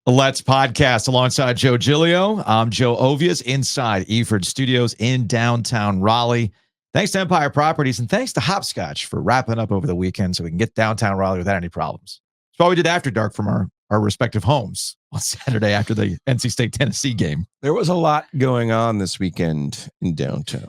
Let's podcast alongside Joe Giglio. I'm Joe Ovies inside Eford Studios in downtown Raleigh. Thanks to Empire Properties and thanks to Hopscotch for wrapping up over the weekend so we can get downtown Raleigh without any problems. That's why we did After Dark from our respective homes on Saturday after the NC State-Tennessee game. There was a lot going on this weekend in downtown.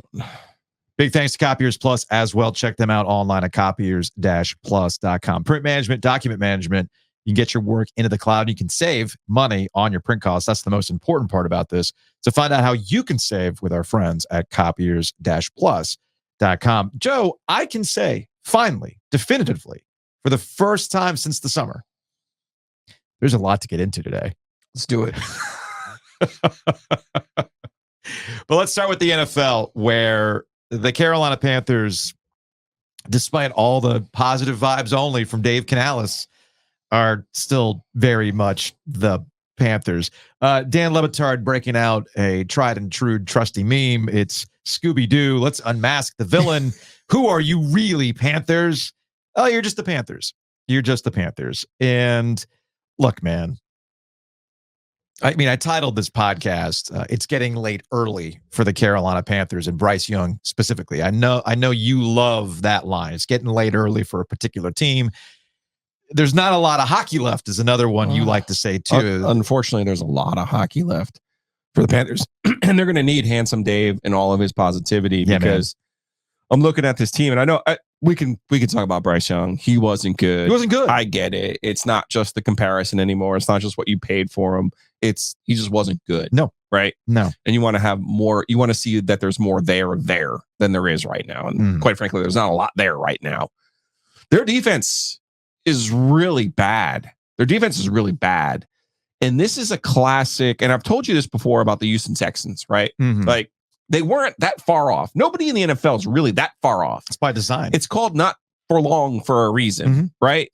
Big thanks to Copiers Plus as well. Check them out online at copiers-plus.com. Print management, document management. You can get your work into the cloud. You can save money on your print costs. That's the most important part about this. So find out how you can save with our friends at copiers-plus.com. Joe, I can say, finally, definitively, for the first time since the summer, there's a lot to get into today. Let's do it. But let's start with the NFL, where the Carolina Panthers, despite all the positive vibes only from Dave Canales, are still very much the Panthers. Dan Le Batard breaking out a tried and true trusty meme. It's Scooby-Doo. Let's unmask the villain. Who are you really, Panthers? Oh, you're just the Panthers. You're just the Panthers. And look, man, I mean, I titled this podcast, It's Getting Late Early for the Carolina Panthers and Bryce Young specifically. I know you love that line. It's getting late early for a particular team. There's not a lot of hockey left is another one you like to say too. Unfortunately, there's a lot of hockey left for the Panthers. And they're going to need Handsome Dave and all of his positivity because I'm looking at this team and I know we can talk about Bryce Young. He wasn't good. He wasn't good. I get it. It's not just the comparison anymore. It's not just what you paid for him. He just wasn't good. No. Right? No. And you want to have more, you want to see that there's more there than there is right now. And quite frankly, there's not a lot there right now. Their defense is really bad. Their defense is really bad. And this is a classic, and I've told you this before about the Houston Texans, right? Like, they weren't that far off. Nobody in the NFL is really that far off. It's by design. It's called not for long for a reason, right?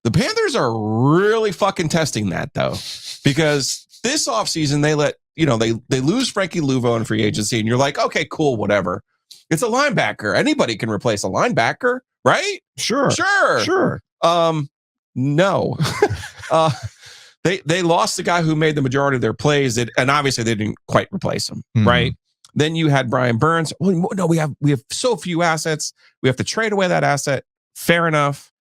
The Panthers are really fucking testing that, though, because this offseason, they lose Frankie Luvo in free agency, and you're like, okay, cool, whatever. It's a linebacker. Anybody can replace a linebacker, right? Sure. No. They lost the guy who made the majority of their plays, and obviously they didn't quite replace him, right? Then you had Brian Burns. Well, no, we have so few assets. We have to trade away that asset. Fair enough.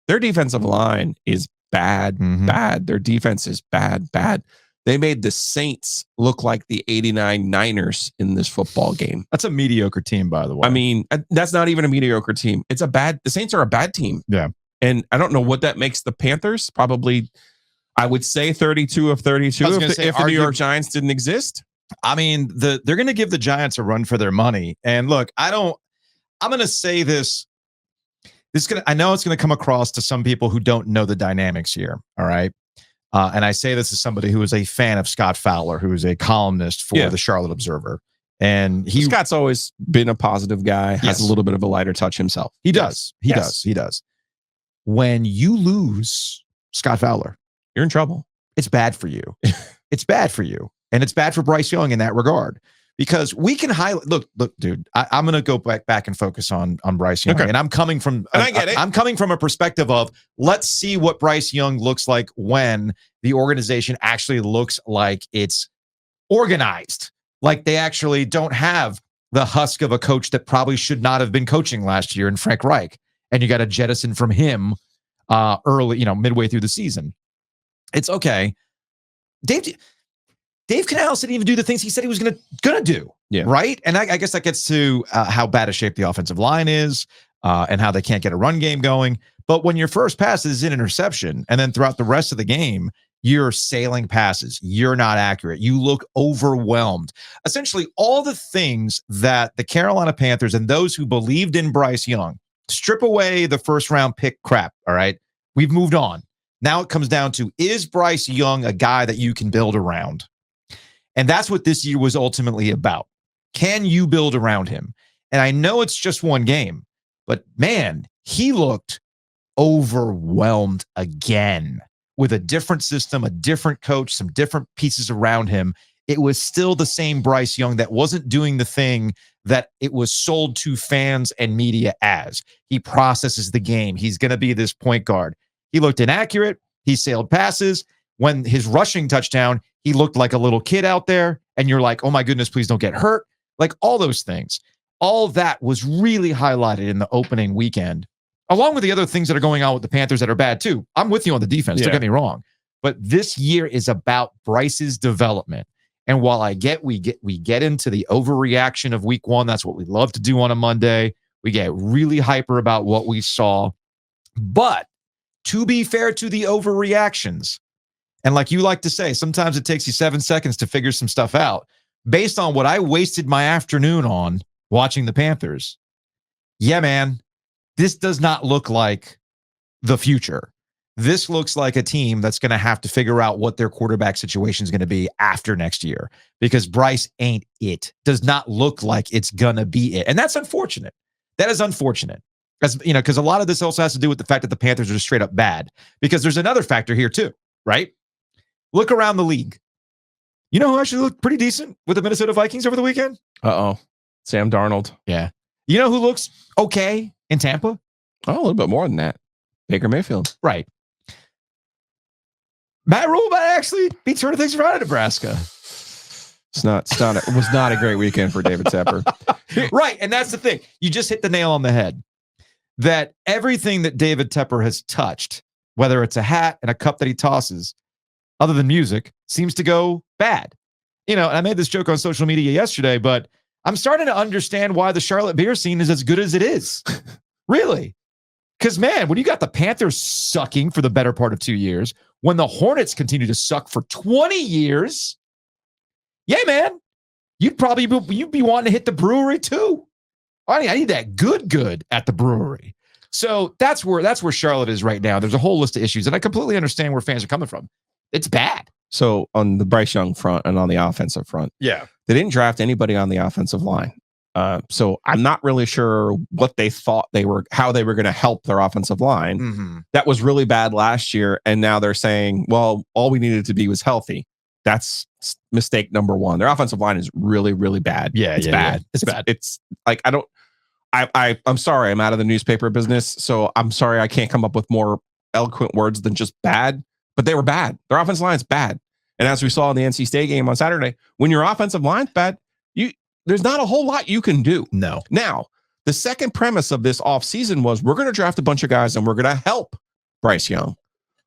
Their defensive line is bad. Their defense is bad. They made the Saints look like the '89 Niners in this football game. That's a mediocre team, by the way. I mean, that's not even a mediocre team. The Saints are a bad team. Yeah. And I don't know what that makes the Panthers. Probably, I would say 32 of 32 if the New York Giants didn't exist. I mean, they're going to give the Giants a run for their money. And look, I'm going to say this. I know it's going to come across to some people who don't know the dynamics here. All right. And I say this as somebody who is a fan of Scott Fowler, who is a columnist for the Charlotte Observer. And Scott's always been a positive guy, has a little bit of a lighter touch himself. He does. He does. When you lose Scott Fowler, you're in trouble. It's bad for you. It's bad for you. And it's bad for Bryce Young in that regard. Because we can highlight, look, dude, I'm going to go back and focus on Bryce Young. Okay. And I'm coming from, I get it. I'm coming from a perspective of, let's see what Bryce Young looks like when the organization actually looks like it's organized. Like they actually don't have the husk of a coach that probably should not have been coaching last year in Frank Reich. And you got to jettison from him early, midway through the season. It's okay. Dave Canales didn't even do the things he said he was going to do. Yeah. Right. And I guess that gets to how bad a shape the offensive line is and how they can't get a run game going. But when your first pass is an interception and then throughout the rest of the game, you're sailing passes, you're not accurate, you look overwhelmed. Essentially, all the things that the Carolina Panthers and those who believed in Bryce Young, strip away the first round pick crap. All right. We've moved on. Now it comes down to, is Bryce Young a guy that you can build around? And that's what this year was ultimately about. Can you build around him? And I know it's just one game, but man, he looked overwhelmed again with a different system, a different coach, some different pieces around him. It was still the same Bryce Young that wasn't doing the thing that it was sold to fans and media as. He processes the game. He's going to be this point guard. He looked inaccurate. He sailed passes. when his rushing touchdown, he looked like a little kid out there. And you're like, oh my goodness, please don't get hurt. Like all those things. All that was really highlighted in the opening weekend, along with the other things that are going on with the Panthers that are bad too. I'm with you on the defense. Don't get me wrong. But this year is about Bryce's development. And while we get into the overreaction of week one, that's what we love to do on a Monday. We get really hyper about what we saw. But to be fair to the overreactions, and like you like to say, sometimes it takes you 7 seconds to figure some stuff out. Based on what I wasted my afternoon on watching the Panthers, yeah, man, this does not look like the future. This looks like a team that's going to have to figure out what their quarterback situation is going to be after next year, because Bryce ain't it. Does not look like it's going to be it. And that's unfortunate. That is unfortunate. As you know, because a lot of this also has to do with the fact that the Panthers are just straight up bad. Because there's another factor here too, right? Look around the league. You know who actually looked pretty decent with the Minnesota Vikings over the weekend? Sam Darnold. Yeah. You know who looks okay in Tampa? Oh, a little bit more than that. Baker Mayfield. Right. Matt Rule might actually be turning things around in Nebraska. It was not a great weekend for David Tepper. Right. And that's the thing. You just hit the nail on the head. That everything that David Tepper has touched, whether it's a hat and a cup that he tosses, other than music, seems to go bad. You know, and I made this joke on social media yesterday, but I'm starting to understand why the Charlotte beer scene is as good as it is. Really. Because, man, when you got the Panthers sucking for the better part of 2 years, when the Hornets continue to suck for 20 years, yeah, man, you'd be wanting to hit the brewery too. I need that good at the brewery. So that's where Charlotte is right now. There's a whole list of issues, and I completely understand where fans are coming from. It's bad. So on the Bryce Young front and on the offensive front, they didn't draft anybody on the offensive line. So I'm not really sure what they thought how they were going to help their offensive line. Mm-hmm. That was really bad last year. And now they're saying, well, all we needed to be was healthy. That's mistake number one. Their offensive line is really, really bad. It's bad. Yeah. It's bad. It's like, I'm sorry. I'm out of the newspaper business. So I'm sorry. I can't come up with more eloquent words than just bad, but they were bad. Their offensive line is bad. And as we saw in the NC State game on Saturday, when your offensive line's bad, there's not a whole lot you can do. No. Now, the second premise of this offseason was we're going to draft a bunch of guys and we're going to help Bryce Young.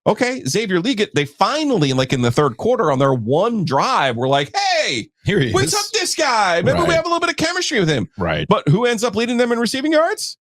Okay, Xavier Leggett, they finally, like in the third quarter on their one drive, were like, hey, here he is. We took this guy. Maybe we have a little bit of chemistry with him. Right. But who ends up leading them in receiving yards?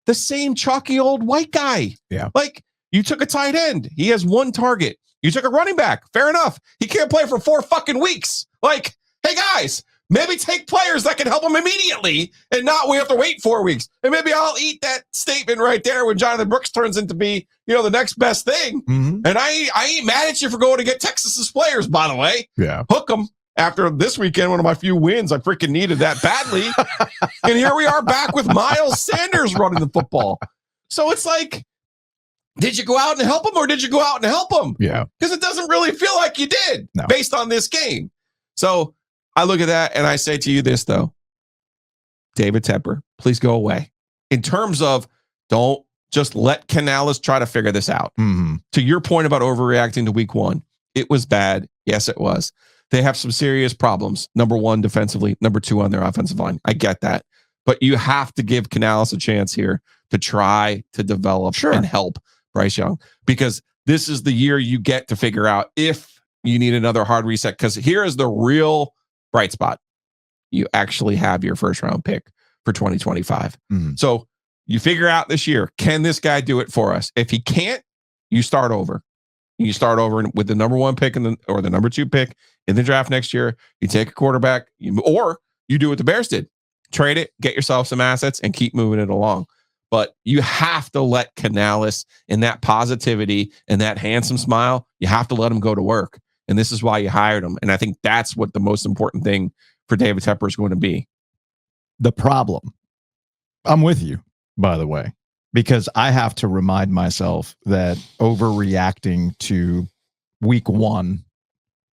The same chalky old white guy. Yeah. Like, you took a tight end. He has one target. You took a running back. Fair enough. He can't play for 4 fucking weeks. Like, hey, guys, maybe take players that can help him immediately and not we have to wait 4 weeks. And maybe I'll eat that statement right there when Jonathan Brooks turns into be, the next best thing. Mm-hmm. And I ain't mad at you for going to get Texas's players, by the way. Yeah. Hook them. After this weekend, one of my few wins, I freaking needed that badly. And here we are back with Miles Sanders running the football. So it's like, did you go out and help him or did you go out and help him? Yeah. Because it doesn't really feel like you did based on this game. So I look at that and I say to you this, though. David Tepper, please go away. In terms of don't just let Canales try to figure this out. Mm-hmm. To your point about overreacting to week one, it was bad. Yes, it was. They have some serious problems. Number one, defensively. Number two, on their offensive line. I get that. But you have to give Canales a chance here to try to develop and help Bryce Young. Because this is the year you get to figure out if you need another hard reset. Because here is the real bright spot. You actually have your first round pick for 2025. Mm-hmm. So you figure out this year, can this guy do it for us? If he can't, you start over. You start over with the number one pick or the number two pick in the draft next year. You take a quarterback, or you do what the Bears did. Trade it, get yourself some assets, and keep moving it along. But you have to let Canales and that positivity and that handsome smile, you have to let him go to work. And this is why you hired him. And I think that's what the most important thing for David Tepper is going to be. The problem. I'm with you, by the way, because I have to remind myself that overreacting to week one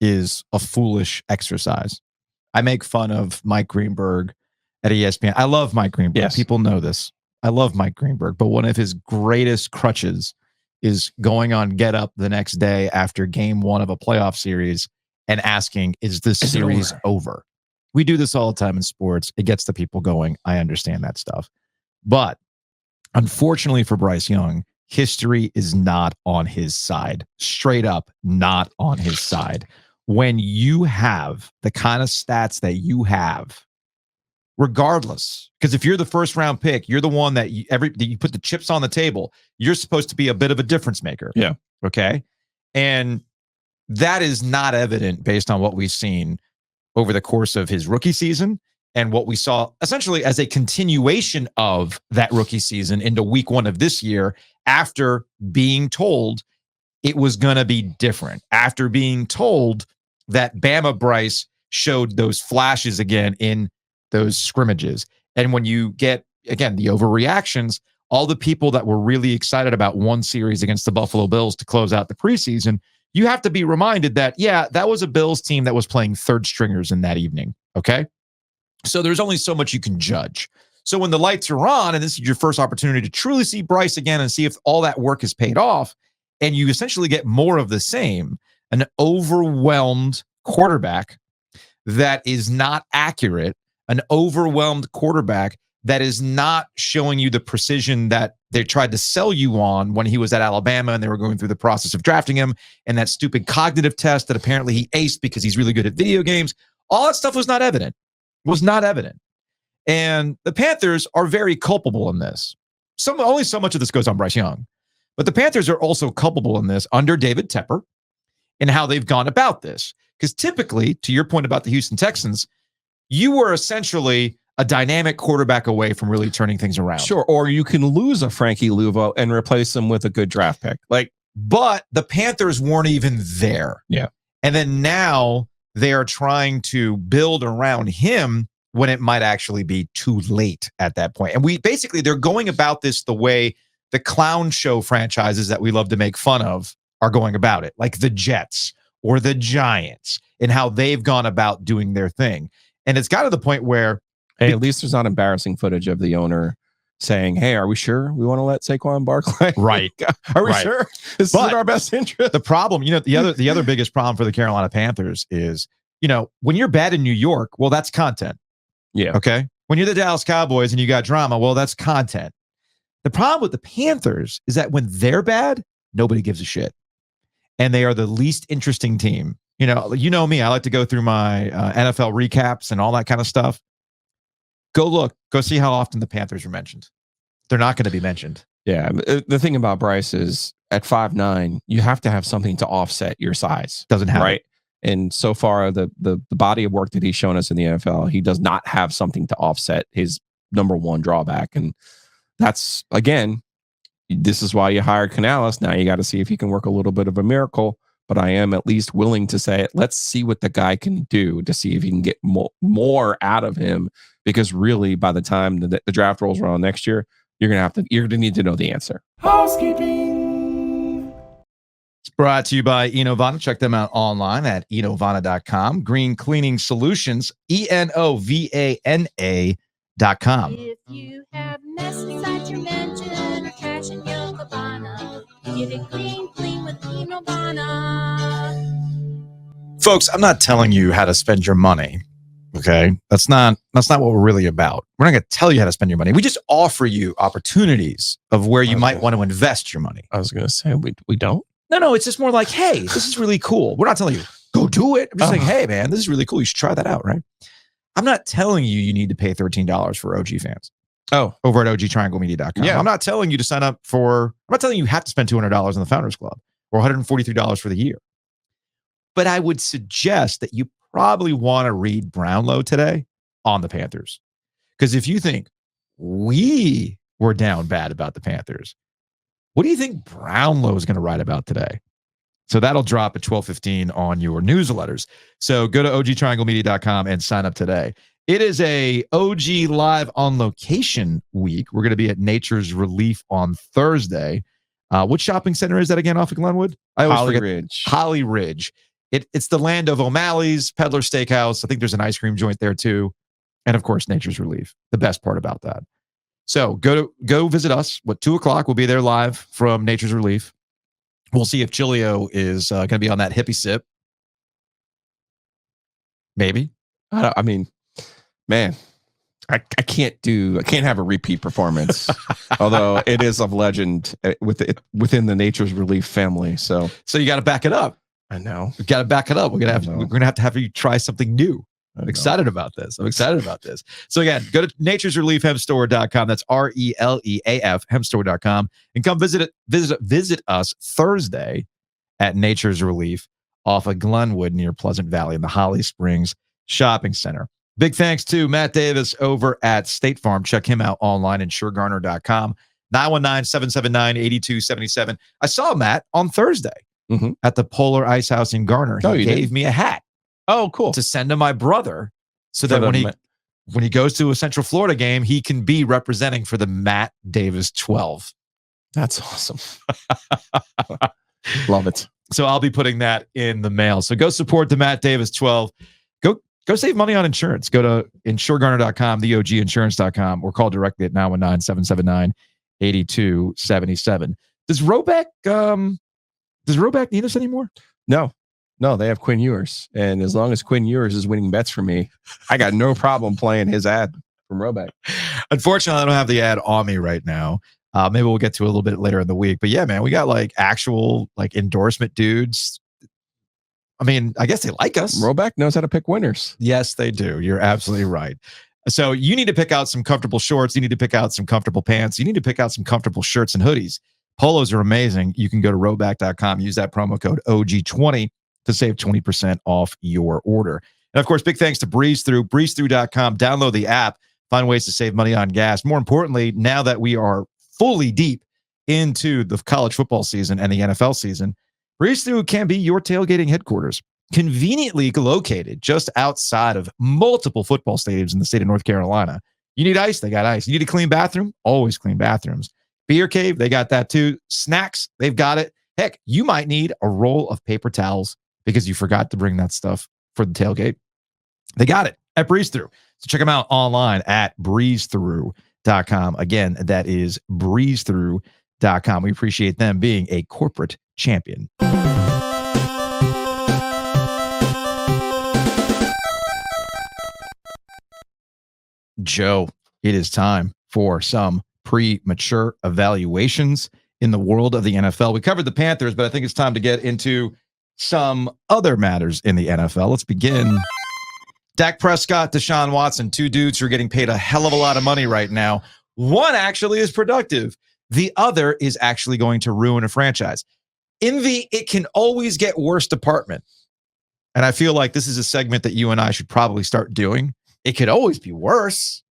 is a foolish exercise. I make fun of Mike Greenberg at ESPN. I love Mike Greenberg. Yes. People know this. I love Mike Greenberg, but one of his greatest crutches is going on Get Up the next day after game 1 of a playoff series and asking, is this series over? We do this all the time in sports. It gets the people going. I understand that stuff. But unfortunately for Bryce Young, history is not on his side. Straight up, not on his side. When you have the kind of stats that you have, regardless, because if you're the first round pick, you're the one that you put the chips on the table. You're supposed to be a bit of a difference maker. Yeah. Okay. And that is not evident based on what we've seen over the course of his rookie season and what we saw essentially as a continuation of that rookie season into week 1 of this year, after being told it was going to be different, after being told that Bama Bryce showed those flashes again in those scrimmages. And when you get, again, the overreactions, all the people that were really excited about one series against the Buffalo Bills to close out the preseason, you have to be reminded that, yeah, that was a Bills team that was playing third stringers in that evening. Okay. So there's only so much you can judge. So when the lights are on and this is your first opportunity to truly see Bryce again and see if all that work has paid off, and you essentially get more of the same, an overwhelmed quarterback that is not accurate, an overwhelmed quarterback that is not showing you the precision that they tried to sell you on when he was at Alabama and they were going through the process of drafting him, and that stupid cognitive test that apparently he aced because he's really good at video games. All that stuff was not evident. And the Panthers are very culpable in this. Only so much of this goes on Bryce Young, but the Panthers are also culpable in this under David Tepper and how they've gone about this. Because typically, to your point about the Houston Texans, you were essentially a dynamic quarterback away from really turning things around. Sure, or you can lose a Frankie Luvo and replace him with a good draft pick. But the Panthers weren't even there. Yeah. And then now they are trying to build around him when it might actually be too late at that point. And they're going about this the way the clown show franchises that we love to make fun of are going about it, like the Jets or the Giants, and how they've gone about doing their thing. And it's got to the point where, hey, at least there's not embarrassing footage of the owner saying, hey, are we sure we want to let Saquon Barkley? Right. Are we sure this is in our best interest? The problem, the other biggest problem for the Carolina Panthers is, when you're bad in New York, well, that's content. Yeah. Okay. When you're the Dallas Cowboys and you got drama, well, that's content. The problem with the Panthers is that when they're bad, nobody gives a shit. And they are the least interesting team. You know me, I like to go through my NFL recaps and all that kind of stuff. Go see how often the Panthers are mentioned. They're not going to be mentioned. Yeah. The thing about Bryce is at 5'9", you have to have something to offset your size. Doesn't have right. And so far, the body of work that he's shown us in the NFL, he does not have something to offset his number one drawback. And that's, again, this is why you hired Canales. Now you got to see if he can work a little bit of a miracle. But I am at least willing to say, let's see what the guy can do to see if he can get more out of him. Because really, by the time the draft rolls around next year, you're gonna need to know the answer. Housekeeping. It's brought to you by Enovana. Check them out online at enovana.com. Green Cleaning Solutions, ENOVANA.com. If you have mess inside your mansion or cash in your cabana, get it clean with Enovana. Folks, I'm not telling you how to spend your money. Okay, that's not what we're really about. We're not going to tell you how to spend your money. We just offer you opportunities of where you might want to invest your money. I was going to say we don't. No, it's just more like, hey, this is really cool. We're not telling you go do it. I'm just saying, hey, man, this is really cool. You should try that out, right? I'm not telling you need to pay $13 for OG fans. Oh, over at OG254.com. Yeah. I'm not telling you to sign up I'm not telling you have to spend $200 on the Founders Club or $143 for the year. But I would suggest that you probably want to read Brownlow today on the Panthers. Because if you think we were down bad about the Panthers, what do you think Brownlow is going to write about today? So that'll drop at 12:15 on your newsletters. So go to OG254.com and sign up today. It is a OG Live on Location week. We're going to be at Nature's Relief on Thursday. What shopping center is that again off of Glenwood? I always forget. Ridge. Holly Ridge. It's the land of O'Malley's, Peddler Steakhouse. I think there's an ice cream joint there too. And of course, Nature's Relief. The best part about that. So go visit us. 2:00. We'll be there live from Nature's Relief. We'll see if Giglio is going to be on that hippie sip. Maybe. I mean, man, I can't have a repeat performance, although it is of legend within the Nature's Relief family. So you got to back it up. I know. We got to back it up. We're gonna have you try something new. I'm excited about this. So again, go to naturesreliefhempstore.com. That's RELEAF hempstore.com, and come visit us Thursday at Nature's Relief off of Glenwood near Pleasant Valley in the Holly Springs Shopping Center. Big thanks to Matt Davis over at State Farm. Check him out online at suregarner.com. 919-779-8277. I saw Matt on Thursday at the Polar Ice House in Garner. He gave me a hat. Oh, cool. To send to my brother so that when he goes to a Central Florida game, he can be representing for the Matt Davis 12. That's awesome. Love it. So I'll be putting that in the mail. So go support the Matt Davis 12. Go save money on insurance. Go to insuregarner.com, theoginsurance.com, or call directly at 919-779-8277. Does Roback need us anymore? No, they have Quinn Ewers. And as long as Quinn Ewers is winning bets for me, I got no problem playing his ad from Roback. Unfortunately, I don't have the ad on me right now. Maybe we'll get to it a little bit later in the week. But yeah, man, we got like actual like endorsement dudes. I mean, I guess they like us. Roback knows how to pick winners. Yes, they do. You're absolutely right. So you need to pick out some comfortable shorts. You need to pick out some comfortable pants. You need to pick out some comfortable shirts and hoodies. Polos are amazing. You can go to roback.com, use that promo code OG20 to save 20% off your order. And of course, big thanks to BreezeThrough, breezethrough.com. Download the app, find ways to save money on gas. More importantly, now that we are fully deep into the college football season and the NFL season, BreezeThrough can be your tailgating headquarters, conveniently located just outside of multiple football stadiums in the state of North Carolina. You need ice? They got ice. You need a clean bathroom? Always clean bathrooms. Beer cave? They got that too. Snacks? They've got it. Heck, you might need a roll of paper towels because you forgot to bring that stuff for the tailgate. They got it at BreezeThrough. So check them out online at breezethrough.com. Again, that is breezethrough.com. We appreciate them being a corporate champion. Joe, it is time for some premature evaluations in the world of the NFL. We covered the Panthers, but I think it's time to get into some other matters in the NFL. Let's begin. Dak Prescott, Deshaun Watson, two dudes who are getting paid a hell of a lot of money right now. One actually is productive. The other is actually going to ruin a franchise. In the it can always get worse department, and I feel like this is a segment that you and I should probably start doing. It could always be worse.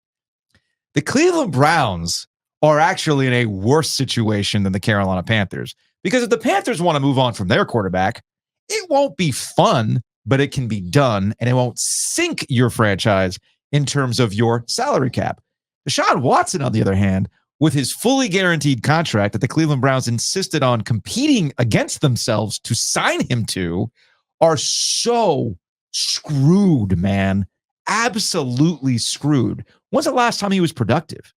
The Cleveland Browns are actually in a worse situation than the Carolina Panthers, because if the Panthers want to move on from their quarterback, it won't be fun, but it can be done, and it won't sink your franchise in terms of your salary cap. Deshaun Watson, on the other hand, with his fully guaranteed contract that the Cleveland Browns insisted on competing against themselves to sign him to, are so screwed, man. Absolutely screwed. When's the last time he was productive?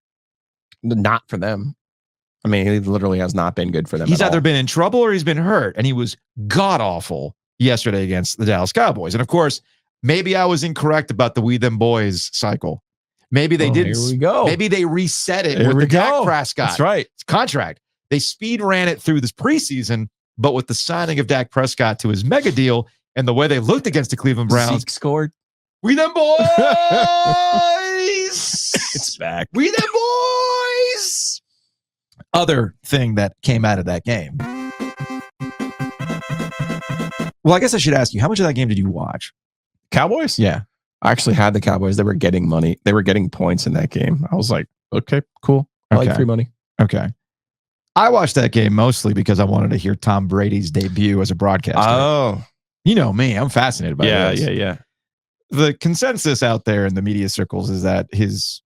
Not for them. I mean, he literally has not been good for them. He's either been in trouble or he's been hurt, and he was god-awful yesterday against the Dallas Cowboys. And of course, maybe I was incorrect about the We Them Boys cycle. Maybe they didn't. Here we go. Maybe they reset it with the Dak Prescott. That's right. Contract. They speed ran it through this preseason, but with the signing of Dak Prescott to his mega deal and the way they looked against the Cleveland Browns. Zeke scored. We Them Boys! It's back. We Them Boys! Other thing that came out of that game. Well, I guess I should ask you, how much of that game did you watch? Cowboys? Yeah. I actually had the Cowboys. They were getting money. They were getting points in that game. I was like, okay, cool. I like free money. Okay. I watched that game mostly because I wanted to hear Tom Brady's debut as a broadcaster. Oh. You know me. I'm fascinated by this. Yeah. The consensus out there in the media circles is that his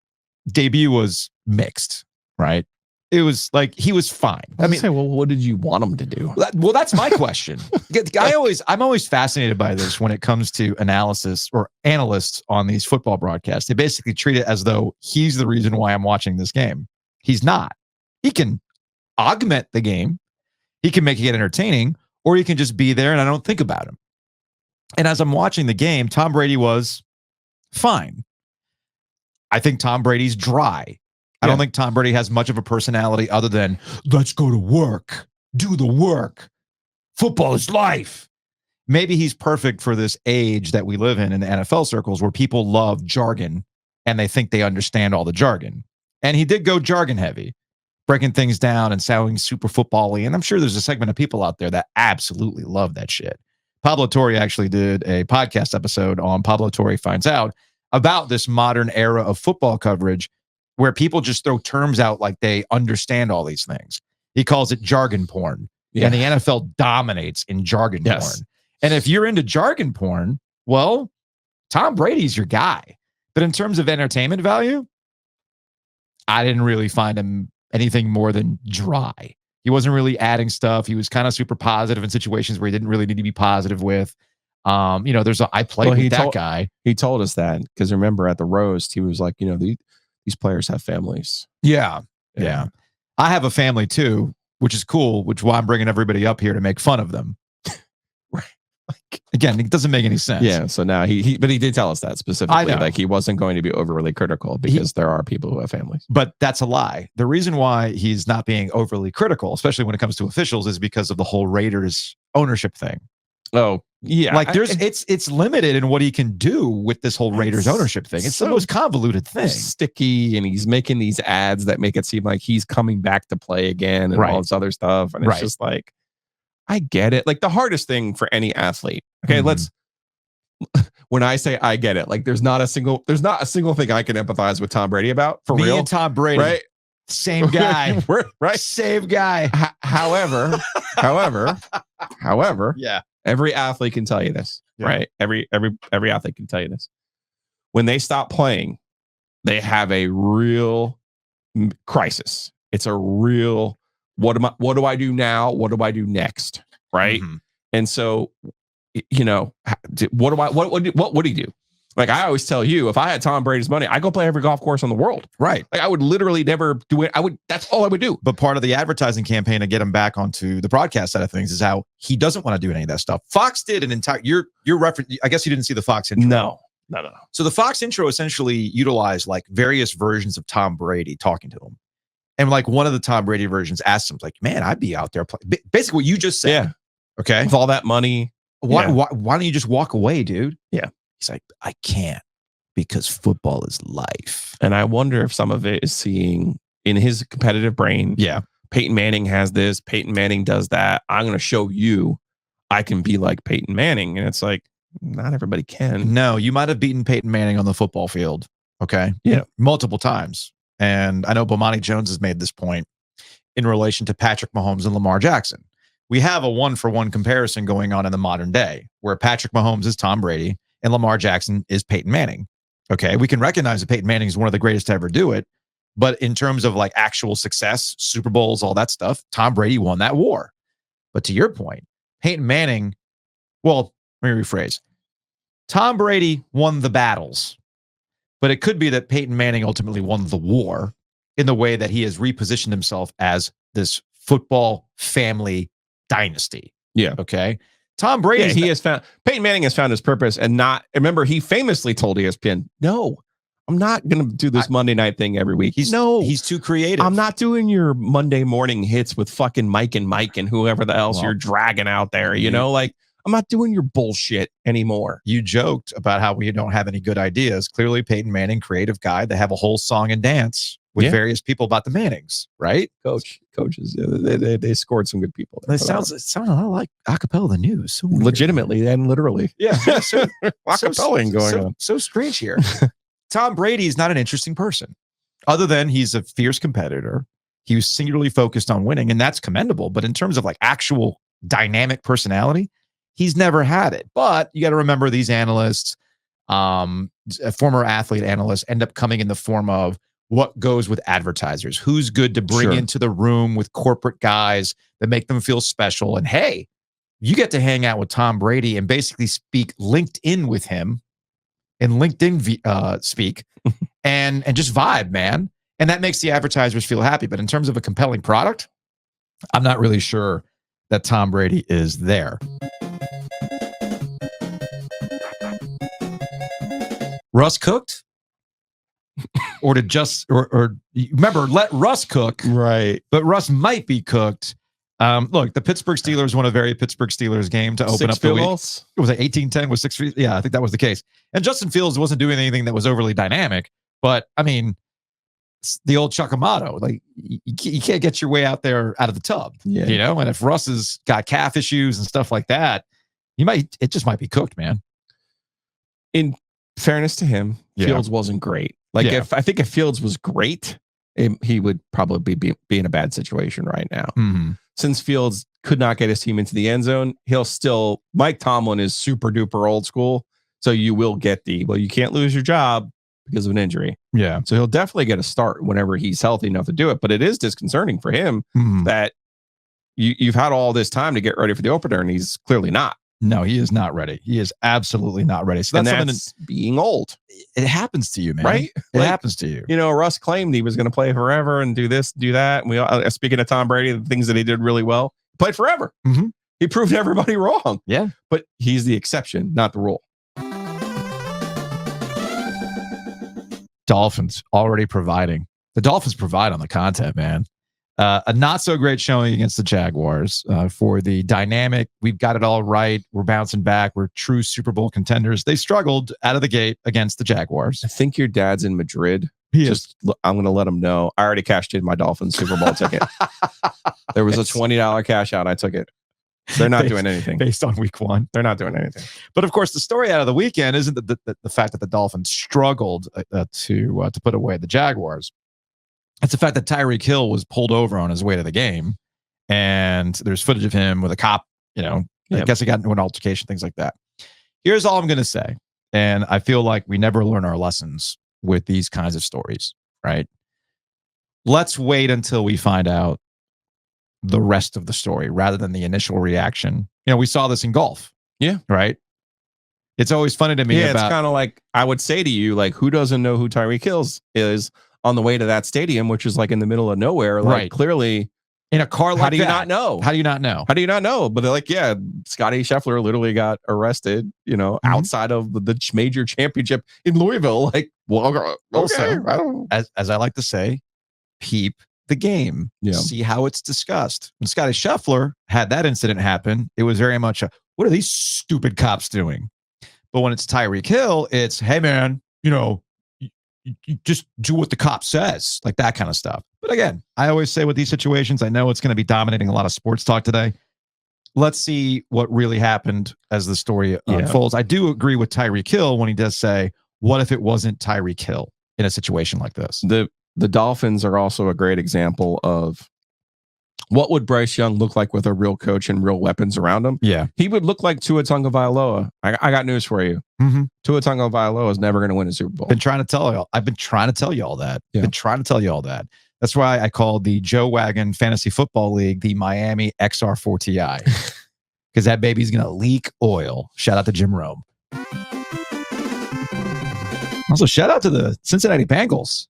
debut was mixed, right? It was like he was fine. I mean, well, what did you want him to do? Well, that's my question. I'm always fascinated by this when it comes to analysis or analysts on these football broadcasts. They basically treat it as though he's the reason why I'm watching this game. He's not. He can augment the game. He can make it entertaining, or he can just be there and I don't think about him. And as I'm watching the game, Tom Brady was fine. I think Tom Brady's dry. I don't think Tom Brady has much of a personality other than, let's go to work, do the work. Football is life. Maybe he's perfect for this age that we live in the NFL circles where people love jargon and they think they understand all the jargon. And he did go jargon heavy, breaking things down and sounding super football-y. And I'm sure there's a segment of people out there that absolutely love that shit. Pablo Torre actually did a podcast episode on Pablo Torre Finds Out about this modern era of football coverage where people just throw terms out like they understand all these things. He calls it jargon porn. And the NFL dominates in jargon porn. And if you're into jargon porn, well, Tom Brady's your guy. But in terms of entertainment value, I didn't really find him anything more than dry. He wasn't really adding stuff. He was kind of super positive in situations where he didn't really need to be positive with. I played with that guy. He told us that because remember at the roast, he was like, these players have families. Yeah. I have a family too, which is cool, which is why I'm bringing everybody up here to make fun of them. Again, it doesn't make any sense. Yeah. So now but he did tell us that specifically, like he wasn't going to be overly critical because there are people who have families. But that's a lie. The reason why he's not being overly critical, especially when it comes to officials, is because of the whole Raiders ownership thing. Oh, yeah. Like it's limited in what he can do with this whole Raiders ownership thing. It's the most convoluted thing. Sticky, and he's making these ads that make it seem like he's coming back to play again and all this other stuff. And it's just like, I get it. Like the hardest thing for any athlete. Okay, when I say I get it, like there's not a single thing I can empathize with Tom Brady about for Me real. And Tom Brady, right? Same guy, right? Same guy. However, yeah. Every athlete can tell you this, right? Every athlete can tell you this. When they stop playing, they have a real crisis. It's a real what do I do now? What do I do next? Right? Mm-hmm. And so, what would he do? Like I always tell you, if I had Tom Brady's money, I'd go play every golf course in the world. Right. Like I would literally never do it. That's all I would do. But part of the advertising campaign to get him back onto the broadcast side of things is how he doesn't want to do any of that stuff. Fox did an entire, your reference, I guess you didn't see the Fox intro. No. So the Fox intro essentially utilized like various versions of Tom Brady talking to him. And like one of the Tom Brady versions asked him like, man, I'd be out there playing. Basically what you just said. Yeah. Okay. With all that money. Why don't you just walk away, dude? Yeah. He's like, I can't because football is life. And I wonder if some of it is seeing in his competitive brain. Yeah. Peyton Manning has this. Peyton Manning does that. I'm going to show you I can be like Peyton Manning. And it's like, not everybody can. No, you might have beaten Peyton Manning on the football field. Okay. Yeah. Multiple times. And I know Bomani Jones has made this point in relation to Patrick Mahomes and Lamar Jackson. We have a 1-for-1 comparison going on in the modern day where Patrick Mahomes is Tom Brady and Lamar Jackson is Peyton Manning. Okay. We can recognize that Peyton Manning is one of the greatest to ever do it. But in terms of like actual success, Super Bowls, all that stuff, Tom Brady won that war. But to your point, Peyton Manning, well, let me rephrase. Tom Brady won the battles, but it could be that Peyton Manning ultimately won the war in the way that he has repositioned himself as this football family dynasty. Yeah. Okay. Tom Brady, Peyton Manning has found his purpose and not, remember, he famously told ESPN, no, I'm not going to do this Monday night thing every week. He's too creative. I'm not doing your Monday morning hits with fucking Mike and whoever the else you're dragging out there. Like I'm not doing your bullshit anymore. You joked about how we don't have any good ideas. Clearly Peyton Manning, creative guy. They have a whole song and dance with various people about the Mannings, right? Coaches, they scored some good people. It sounds a lot like acapella the news. So legitimately and literally. Yeah. So, acapella going on. So strange here. Tom Brady is not an interesting person other than he's a fierce competitor. He was singularly focused on winning, and that's commendable. But in terms of like actual dynamic personality, he's never had it. But you got to remember these analysts, former athlete analysts, end up coming in the form of what goes with advertisers, who's good to bring into the room with corporate guys that make them feel special. And hey, you get to hang out with Tom Brady and basically speak LinkedIn with him in LinkedIn speak and just vibe, man. And that makes the advertisers feel happy. But in terms of a compelling product, I'm not really sure that Tom Brady is there. Russ cooked? Or did remember, let Russ cook. Right. But Russ might be cooked. Look, the Pittsburgh Steelers won a very Pittsburgh Steelers game to open up the week. It was like 18-10 with 6 feet. Yeah, I think that was the case. And Justin Fields wasn't doing anything that was overly dynamic. But, I mean, the old Chuckamato, like, you can't get your way out there out of the tub. Yeah. You know? And if Russ has got calf issues and stuff like that, it just might be cooked, man. In fairness to him, Fields wasn't great. Like, I think if Fields was great, he would probably be in a bad situation right now. Mm-hmm. Since Fields could not get his team into the end zone, Mike Tomlin is super duper old school. So you will get you can't lose your job because of an injury. Yeah. So he'll definitely get a start whenever he's healthy enough to do it. But it is disconcerting for him that you've had all this time to get ready for the opener, and he's clearly not. No, he is not ready. He is absolutely not ready. So that's being old. It happens to you, man. Right? It happens to you. You know, Russ claimed he was going to play forever and do this, do that. And we speaking of Tom Brady, the things that he did really well, played forever. Mm-hmm. He proved everybody wrong. Yeah. But he's the exception, not the rule. Dolphins already providing. The Dolphins provide on the content, man. A not so great showing against the Jaguars for the dynamic. We've got it all right. We're bouncing back. We're true Super Bowl contenders. They struggled out of the gate against the Jaguars. I think your dad's in Madrid. I'm going to let him know. I already cashed in my Dolphins Super Bowl ticket. There was a $20 cash out. I took it. They're not doing anything. Based on week one. They're not doing anything. But of course, the story out of the weekend isn't the fact that the Dolphins struggled to put away the Jaguars. It's the fact that Tyreek Hill was pulled over on his way to the game, and there's footage of him with a cop. I guess he got into an altercation, things like that. Here's all I'm going to say, and I feel like we never learn our lessons with these kinds of stories, right? Let's wait until we find out the rest of the story rather than the initial reaction. We saw this in golf. Yeah. Right? It's always funny to me. Yeah, it's kind of like, I would say to you, like, who doesn't know who Tyreek Hill is on the way to that stadium, which is like in the middle of nowhere? Like, right. Clearly, in a car like that. How do you not know? How do you not know? How do you not know? But they're like, yeah, Scotty Scheffler literally got arrested, outside of the major championship in Louisville. Like, well, okay, also, I don't know. As I like to say, peep the game. Yeah. See how it's discussed. When Scotty Scheffler had that incident happen, it was very much what are these stupid cops doing? But when it's Tyreek Hill, it's, hey man, you just do what the cop says, like that kind of stuff. But again, I always say with these situations, I know it's going to be dominating a lot of sports talk today. Let's see what really happened as the story unfolds. I do agree with Tyreek Hill when he does say, what if it wasn't Tyreek Hill in a situation like this? The Dolphins are also a great example of what would Bryce Young look like with a real coach and real weapons around him. Yeah. He would look like Tua Tagovailoa. I got news for you. Mm-hmm. Tua Tagovailoa is never going to win a Super Bowl. I've been trying to tell you all that. That's why I called the Joe Wagon Fantasy Football League the Miami XR4TI. Because that baby's going to leak oil. Shout out to Jim Rome. Also, shout out to the Cincinnati Bengals.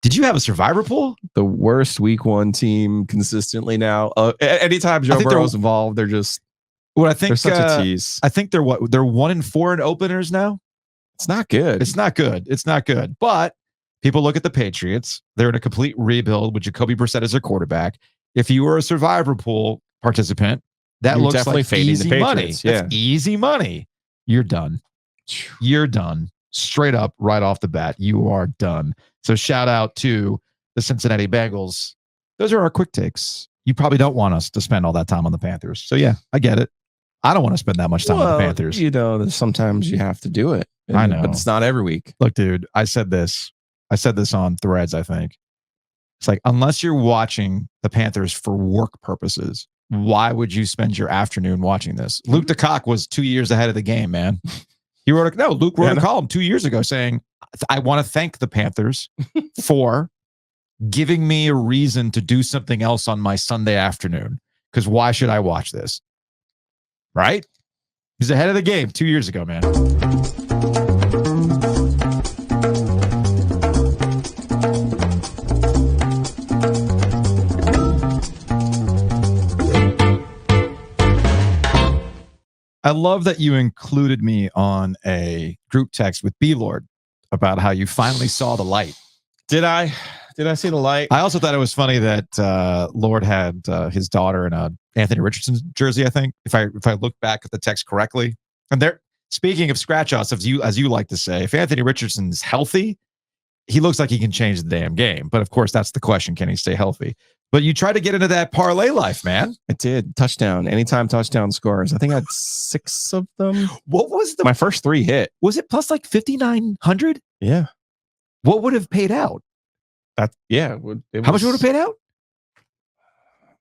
Did you have a survivor pool? The worst week one team consistently now. Anytime Joe Burrow's involved, they're just they're such a tease. I think they're 1-4 in openers now. It's not good. It's not good. But people look at the Patriots. They're in a complete rebuild with Jacoby Brissett as their quarterback. If you were a survivor pool participant, that looks definitely like easy money. Yeah. That's easy money. You're done. You're done. Straight up, right off the bat, you are done. So shout out to the Cincinnati Bengals. Those are our quick takes. You probably don't want us to spend all that time on the Panthers. So yeah, I get it. I don't want to spend that much time on the Panthers. Sometimes you have to do it. I know. But it's not every week. Look, dude, I said this on Threads, I think. It's like, unless you're watching the Panthers for work purposes, why would you spend your afternoon watching this? Luke DeCock was 2 years ahead of the game, man. Luke wrote a column 2 years ago saying, I want to thank the Panthers for giving me a reason to do something else on my Sunday afternoon. Because why should I watch this? Right? He's ahead of the game 2 years ago, man. I love that you included me on a group text with B-Lord about how you finally saw the light. Did I see the light? I also thought it was funny that Lord had his daughter in a Anthony Richardson jersey, I think, if I look back at the text correctly. And there, speaking of scratch-offs, as you like to say, if Anthony Richardson's healthy, he looks like he can change the damn game. But of course, that's the question. Can he stay healthy? But you try to get into that parlay life, man. I did. Touchdown. Anytime touchdown scores. I think I had 6 of them. What was my first 3 hit? Was it plus like 5,900? Yeah. What would have paid out? How much would have paid out?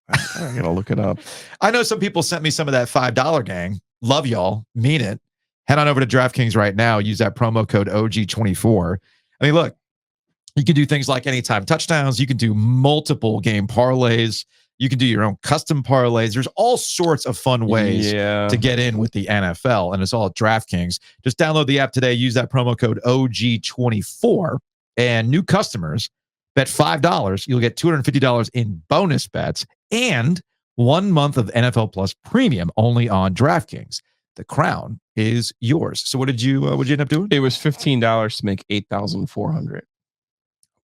I gotta look it up. I know some people sent me some of that $5 gang. Love y'all. Mean it. Head on over to DraftKings right now. Use that promo code OG24. I mean, look, you can do things like anytime touchdowns. You can do multiple game parlays. You can do your own custom parlays. There's all sorts of fun ways to get in with the NFL, and it's all at DraftKings. Just download the app today. Use that promo code OG24, and new customers bet $5. You'll get $250 in bonus bets and 1 month of NFL Plus Premium only on DraftKings. The crown is yours. So what did you end up doing? It was $15 to make 8,400.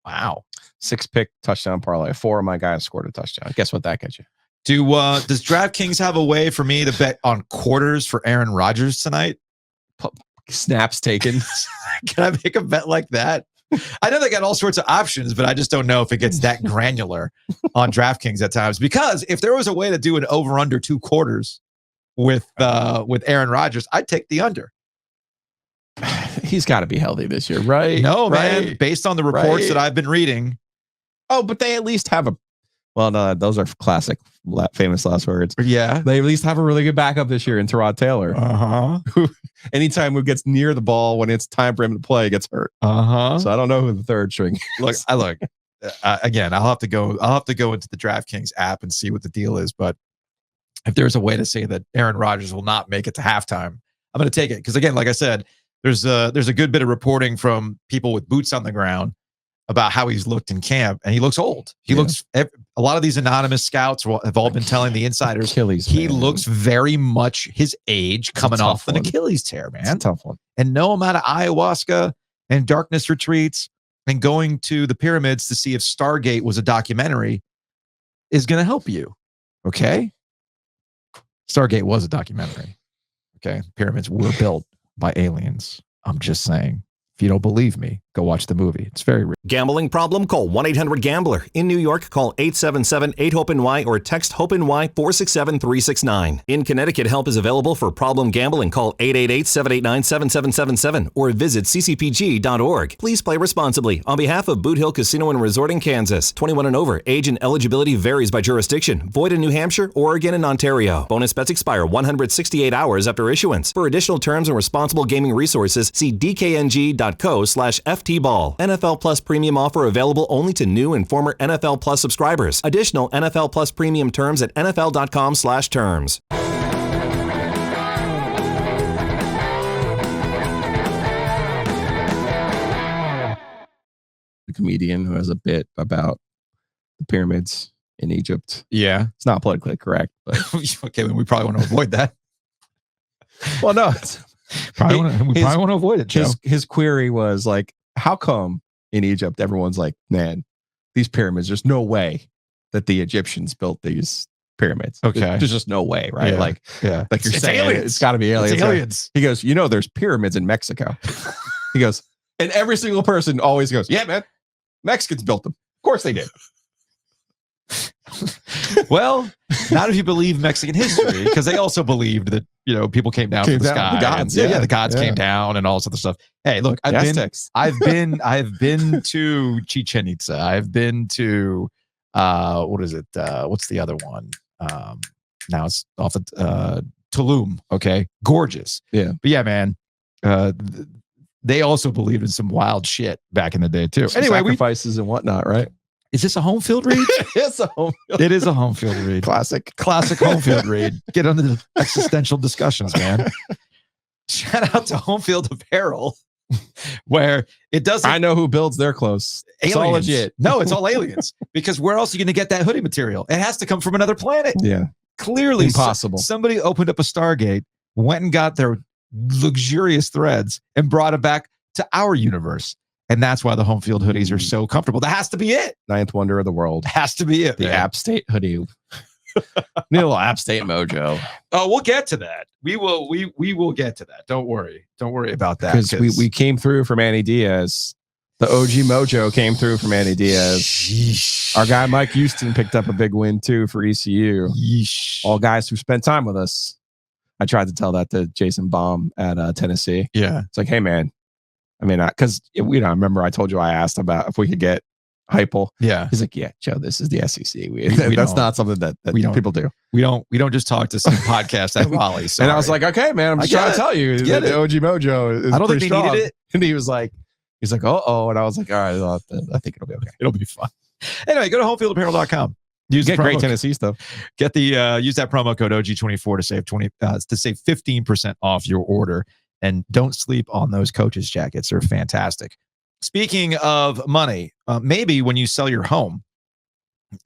Wow. 6-pick touchdown parlay. 4 of my guys scored a touchdown. Guess what that gets you? Does DraftKings have a way for me to bet on quarters for Aaron Rodgers tonight? Snaps taken. Can I make a bet like that? I know they got all sorts of options, but I just don't know if it gets that granular on DraftKings at times. Because if there was a way to do an over/under 2 quarters with Aaron Rodgers, I'd take the under. He's got to be healthy this year, right? No, man. Based on the reports that I've been reading. Oh, but they at least have a. Well, no, those are classic, famous last words. Yeah, they at least have a really good backup this year in Tyrod Taylor. Who, anytime who gets near the ball when it's time for him to play, gets hurt. So I don't know who the third string is. Look. Again, I'll have to go into the DraftKings app and see what the deal is. But if there's a way to say that Aaron Rodgers will not make it to halftime, I'm going to take it. Because again, like I said, there's a good bit of reporting from people with boots on the ground about how he's looked in camp, and he looks old. He looks. A lot of these anonymous scouts have all been telling the insiders he looks very much his age, coming off an Achilles tear, man. It's a tough one. And no amount of ayahuasca and darkness retreats and going to the pyramids to see if Stargate was a documentary is going to help you. Okay, Stargate was a documentary. Okay, pyramids were built by aliens. I'm just saying. If you don't believe me, go watch the movie. It's very real. Gambling problem? Call 1-800-GAMBLER. In New York, call 877-8-HOPE-NY or text HOPE-NY 467-369. In Connecticut, help is available for problem gambling. Call 888-789-7777 or visit ccpg.org. Please play responsibly. On behalf of Boot Hill Casino and Resort in Kansas, 21 and over. Age and eligibility varies by jurisdiction. Void in New Hampshire, Oregon, and Ontario. Bonus bets expire 168 hours after issuance. For additional terms and responsible gaming resources, see dkng.co/ftball. NFL Plus Premium offer available only to new and former NFL Plus subscribers. Additional NFL Plus Premium terms at nfl.com/terms. The comedian who has a bit about the pyramids in Egypt. Yeah. It's not politically correct, but okay, we probably want to avoid that. Well, no, probably want to avoid it, Joe. His query was like, how come in Egypt everyone's like, man, these pyramids, there's no way that the Egyptians built these pyramids. Okay. There's just no way, right? Like you're saying, aliens. It's got to be aliens. It's aliens. He goes, there's pyramids in Mexico. He goes, and every single person always goes, yeah, man, Mexicans built them. Of course they did. Well, not if you believe Mexican history, because they also believed that people came down from the sky. The gods, the gods came down and all this other stuff. Hey, look, I've been to Chichen Itza. I've been to what is it? What's the other one? Now it's off the Tulum. Okay, gorgeous. Yeah, but yeah, man. They also believed in some wild shit back in the day too. Some sacrifices and whatnot, right? Is this a home field read? It's a home field. It is a home field read. Classic home field read. Get under the existential discussions, man. Shout out to Home Field Apparel, where it doesn't. I know who builds their clothes. It's all legit. No, it's all aliens. Because where else are you going to get that hoodie material? It has to come from another planet. Yeah. Clearly impossible. Somebody opened up a Stargate went and got their luxurious threads and brought it back to our universe. And that's why the home field hoodies are so comfortable. That has to be it. Ninth wonder of the world. Has to be it. The App State hoodie. Need a little App State mojo. Oh, we'll get to that. We will get to that. Don't worry. Don't worry about that. Because we came through for Manny Diaz. The OG mojo came through for Manny Diaz. Sheesh. Our guy Mike Houston picked up a big win too for ECU. Yeesh. All guys who spent time with us. I tried to tell that to Jason Baum at Tennessee. Yeah. It's like, hey man, I mean, because I remember I told you I asked about if we could get Heupel. Yeah. He's like, yeah, Joe, this is the SEC. We That's not something that people do. We don't just talk to some podcast at Raleigh. And I was like, okay, man, I'm just trying to tell you that the OG mojo is I don't think pretty they strong. needed it. And he's like, oh, and I was like, all right, I think it'll be okay. It'll be fun. Anyway, go to homefieldapparel.com. Use Get the great Tennessee stuff. Get the use that promo code OG254 to save 15% off your order. And don't sleep on those coaches jackets. They're fantastic. Speaking of money, maybe when you sell your home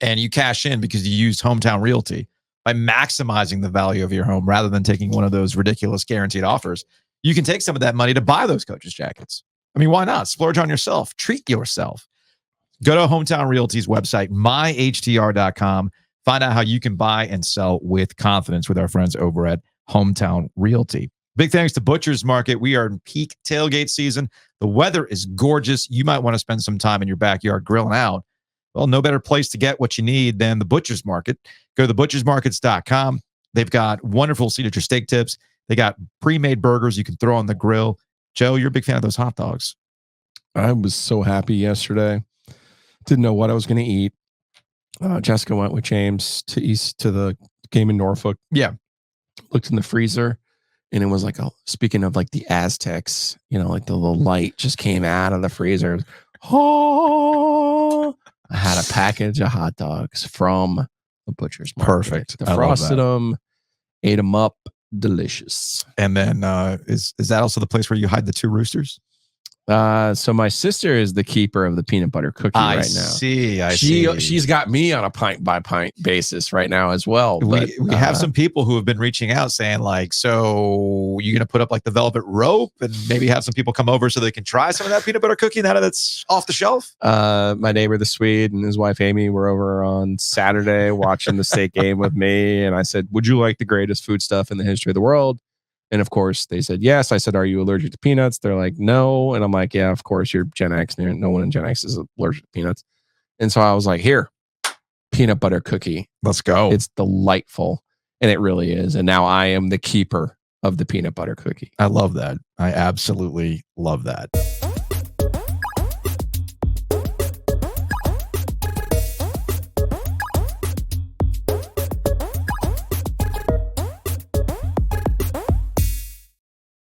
and you cash in because you used Hometown Realty by maximizing the value of your home rather than taking one of those ridiculous guaranteed offers, you can take some of that money to buy those coaches jackets. I mean, why not? Splurge on yourself. Treat yourself. Go to Hometown Realty's website, myhtr.com. Find out how you can buy and sell with confidence with our friends over at Hometown Realty. Big thanks to Butcher's Market. We are in peak tailgate season. The weather is gorgeous. You might want to spend some time in your backyard grilling out. Well, no better place to get what you need than the Butcher's Market. Go to thebutchersmarkets.com. They've got wonderful signature steak tips. They got pre-made burgers you can throw on the grill. Joe, you're a big fan of those hot dogs. I was so happy yesterday. Didn't know what I was going to eat. Jessica went with James to the game in Norfolk. Yeah. Looked in the freezer. And it was like, speaking of like the Aztecs, like the little light just came out of the freezer. Oh, I had a package of hot dogs from the Butcher's Market. Perfect. Defrosted them, ate them up. Delicious. And then is that also the place where you hide the two roosters? So my sister is the keeper of the peanut butter cookie right now. I see. She's got me on a pint by pint basis right now as well. But, we have some people who have been reaching out saying like, so you're going to put up like the velvet rope and maybe have some people come over so they can try some of that peanut butter cookie now that it's off the shelf? My neighbor, the Swede, and his wife, Amy, were over on Saturday watching the state game with me. And I said, would you like the greatest food stuff in the history of the world? And of course, they said yes. I said, are you allergic to peanuts? They're like, no. And I'm like, yeah, of course, you're Gen X. No one in Gen X is allergic to peanuts. And so I was like, here, peanut butter cookie. Let's go. It's delightful. And it really is. And now I am the keeper of the peanut butter cookie. I love that. I absolutely love that.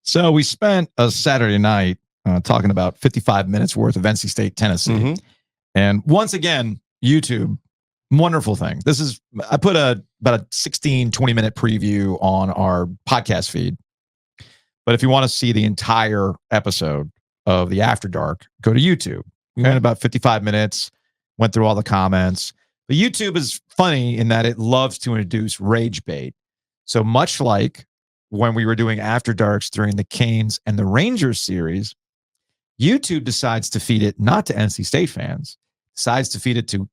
So we spent a Saturday night talking about 55 minutes worth of NC State, Tennessee. Mm-hmm. And once again, YouTube, wonderful thing. I put about a 16, 20-minute preview on our podcast feed. But if you want to see the entire episode of the After Dark, go to YouTube. We went about 55 minutes, went through all the comments. But YouTube is funny in that it loves to introduce rage bait. So much like when we were doing After Darks during the Canes and the Rangers series, YouTube decides to feed it not to NC State fans, decides to feed it to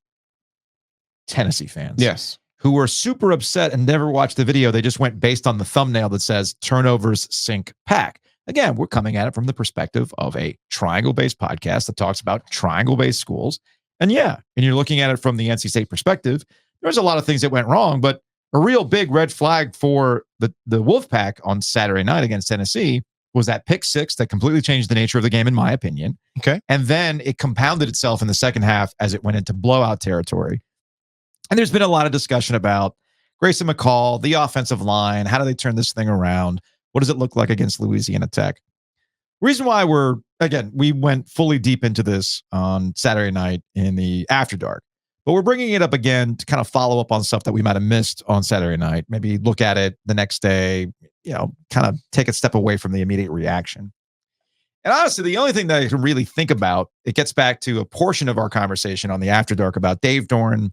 Tennessee fans. Yes. Who were super upset and never watched the video. They just went based on the thumbnail that says turnovers sink pack. Again, we're coming at it from the perspective of a triangle-based podcast that talks about triangle-based schools. And you're looking at it from the NC State perspective. There's a lot of things that went wrong, but a real big red flag for the Wolfpack on Saturday night against Tennessee was that pick six that completely changed the nature of the game, in my opinion. Okay. And then it compounded itself in the second half as it went into blowout territory. And there's been a lot of discussion about Grayson McCall, the offensive line. How do they turn this thing around? What does it look like against Louisiana Tech? Reason why we went fully deep into this on Saturday night in the After Dark. But we're bringing it up again to kind of follow up on stuff that we might have missed on Saturday night. Maybe look at it the next day, kind of take a step away from the immediate reaction. And honestly, the only thing that I can really think about, it gets back to a portion of our conversation on the After Dark about Dave Doreen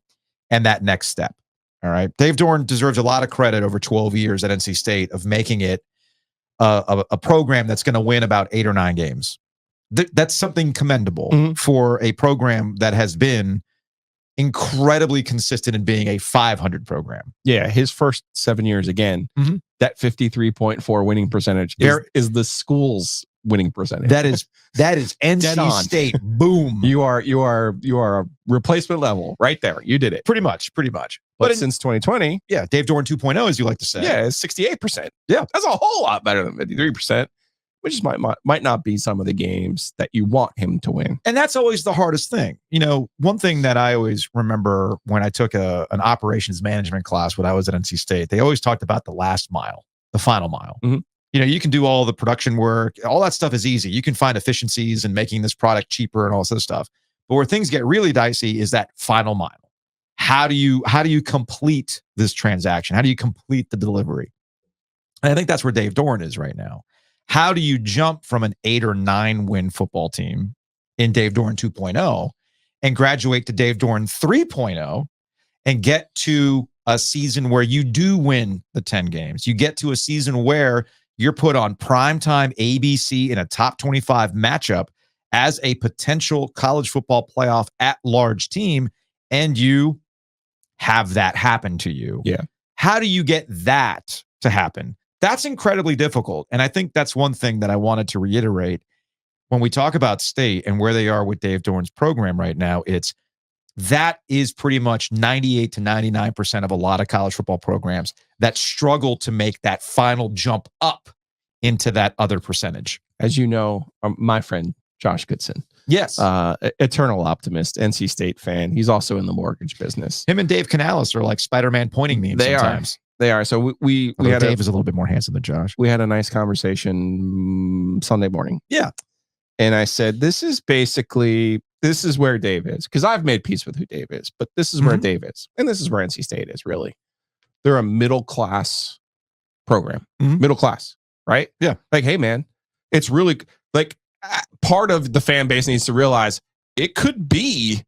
and that next step. All right. Dave Doreen deserves a lot of credit over 12 years at NC State of making it a program that's going to win about 8 or 9 games. That's something commendable for a program that has been incredibly consistent in being a 500 program. Yeah, his first 7 years again, that 53.4 winning percentage is the school's winning percentage. That is NC State. Boom. You are a replacement level right there. You did it. Pretty much. But since 2020, Dave Doreen 2.0, as you like to say. Yeah, it's 68%. Yeah. That's a whole lot better than 53%, which might not be some of the games that you want him to win. And that's always the hardest thing. One thing that I always remember when I took an operations management class when I was at NC State, they always talked about the last mile, the final mile. You can do all the production work. All that stuff is easy. You can find efficiencies in making this product cheaper and all this other stuff. But where things get really dicey is that final mile. How do you complete this transaction? How do you complete the delivery? And I think that's where Dave Doreen is right now. How do you jump from an 8 or 9 win football team in Dave Doreen 2.0 and graduate to Dave Doreen 3.0 and get to a season where you do win the 10 games? You get to a season where you're put on primetime ABC in a top 25 matchup as a potential college football playoff at-large team, and you have that happen to you. Yeah. How do you get that to happen? That's incredibly difficult. And I think that's one thing that I wanted to reiterate when we talk about State and where they are with Dave Doreen's program right now. That is pretty much 98 to 99% of a lot of college football programs that struggle to make that final jump up into that other percentage. As you know, my friend Josh Goodson. Yes. Eternal optimist, NC State fan. He's also in the mortgage business. Him and Dave Canales are like Spider-Man pointing memes sometimes. They are. So we had Dave is a little bit more handsome than Josh. We had a nice conversation Sunday morning. Yeah. And I said, this is where Dave is. Because I've made peace with who Dave is, but this is where Dave is. And this is where NC State is, really. They're a middle class program. Middle class, right? Yeah. Like, hey, man, it's really like part of the fan base needs to realize it could be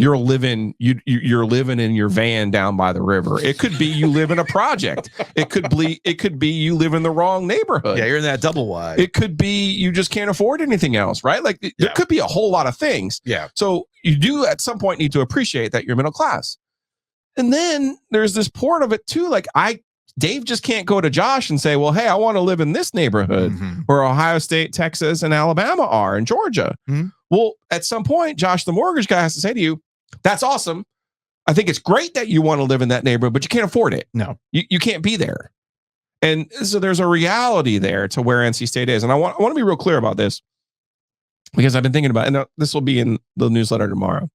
you're living in your van down by the river. It could be you live in a project. It could be you live in the wrong neighborhood. Yeah, you're in that double wide. It could be you just can't afford anything else, right? Like there could be a whole lot of things. Yeah. So you do at some point need to appreciate that you're middle class. And then there's this part of it too. Like Dave just can't go to Josh and say, well, hey, I want to live in this neighborhood where Ohio State, Texas, and Alabama are, and Georgia. Well, at some point, Josh, the mortgage guy, has to say to you, that's awesome. I think it's great that you want to live in that neighborhood, but you can't afford it. No. You can't be there. And so there's a reality there to where NC State is. And I want to be real clear about this because I've been thinking about it, and this will be in the newsletter tomorrow.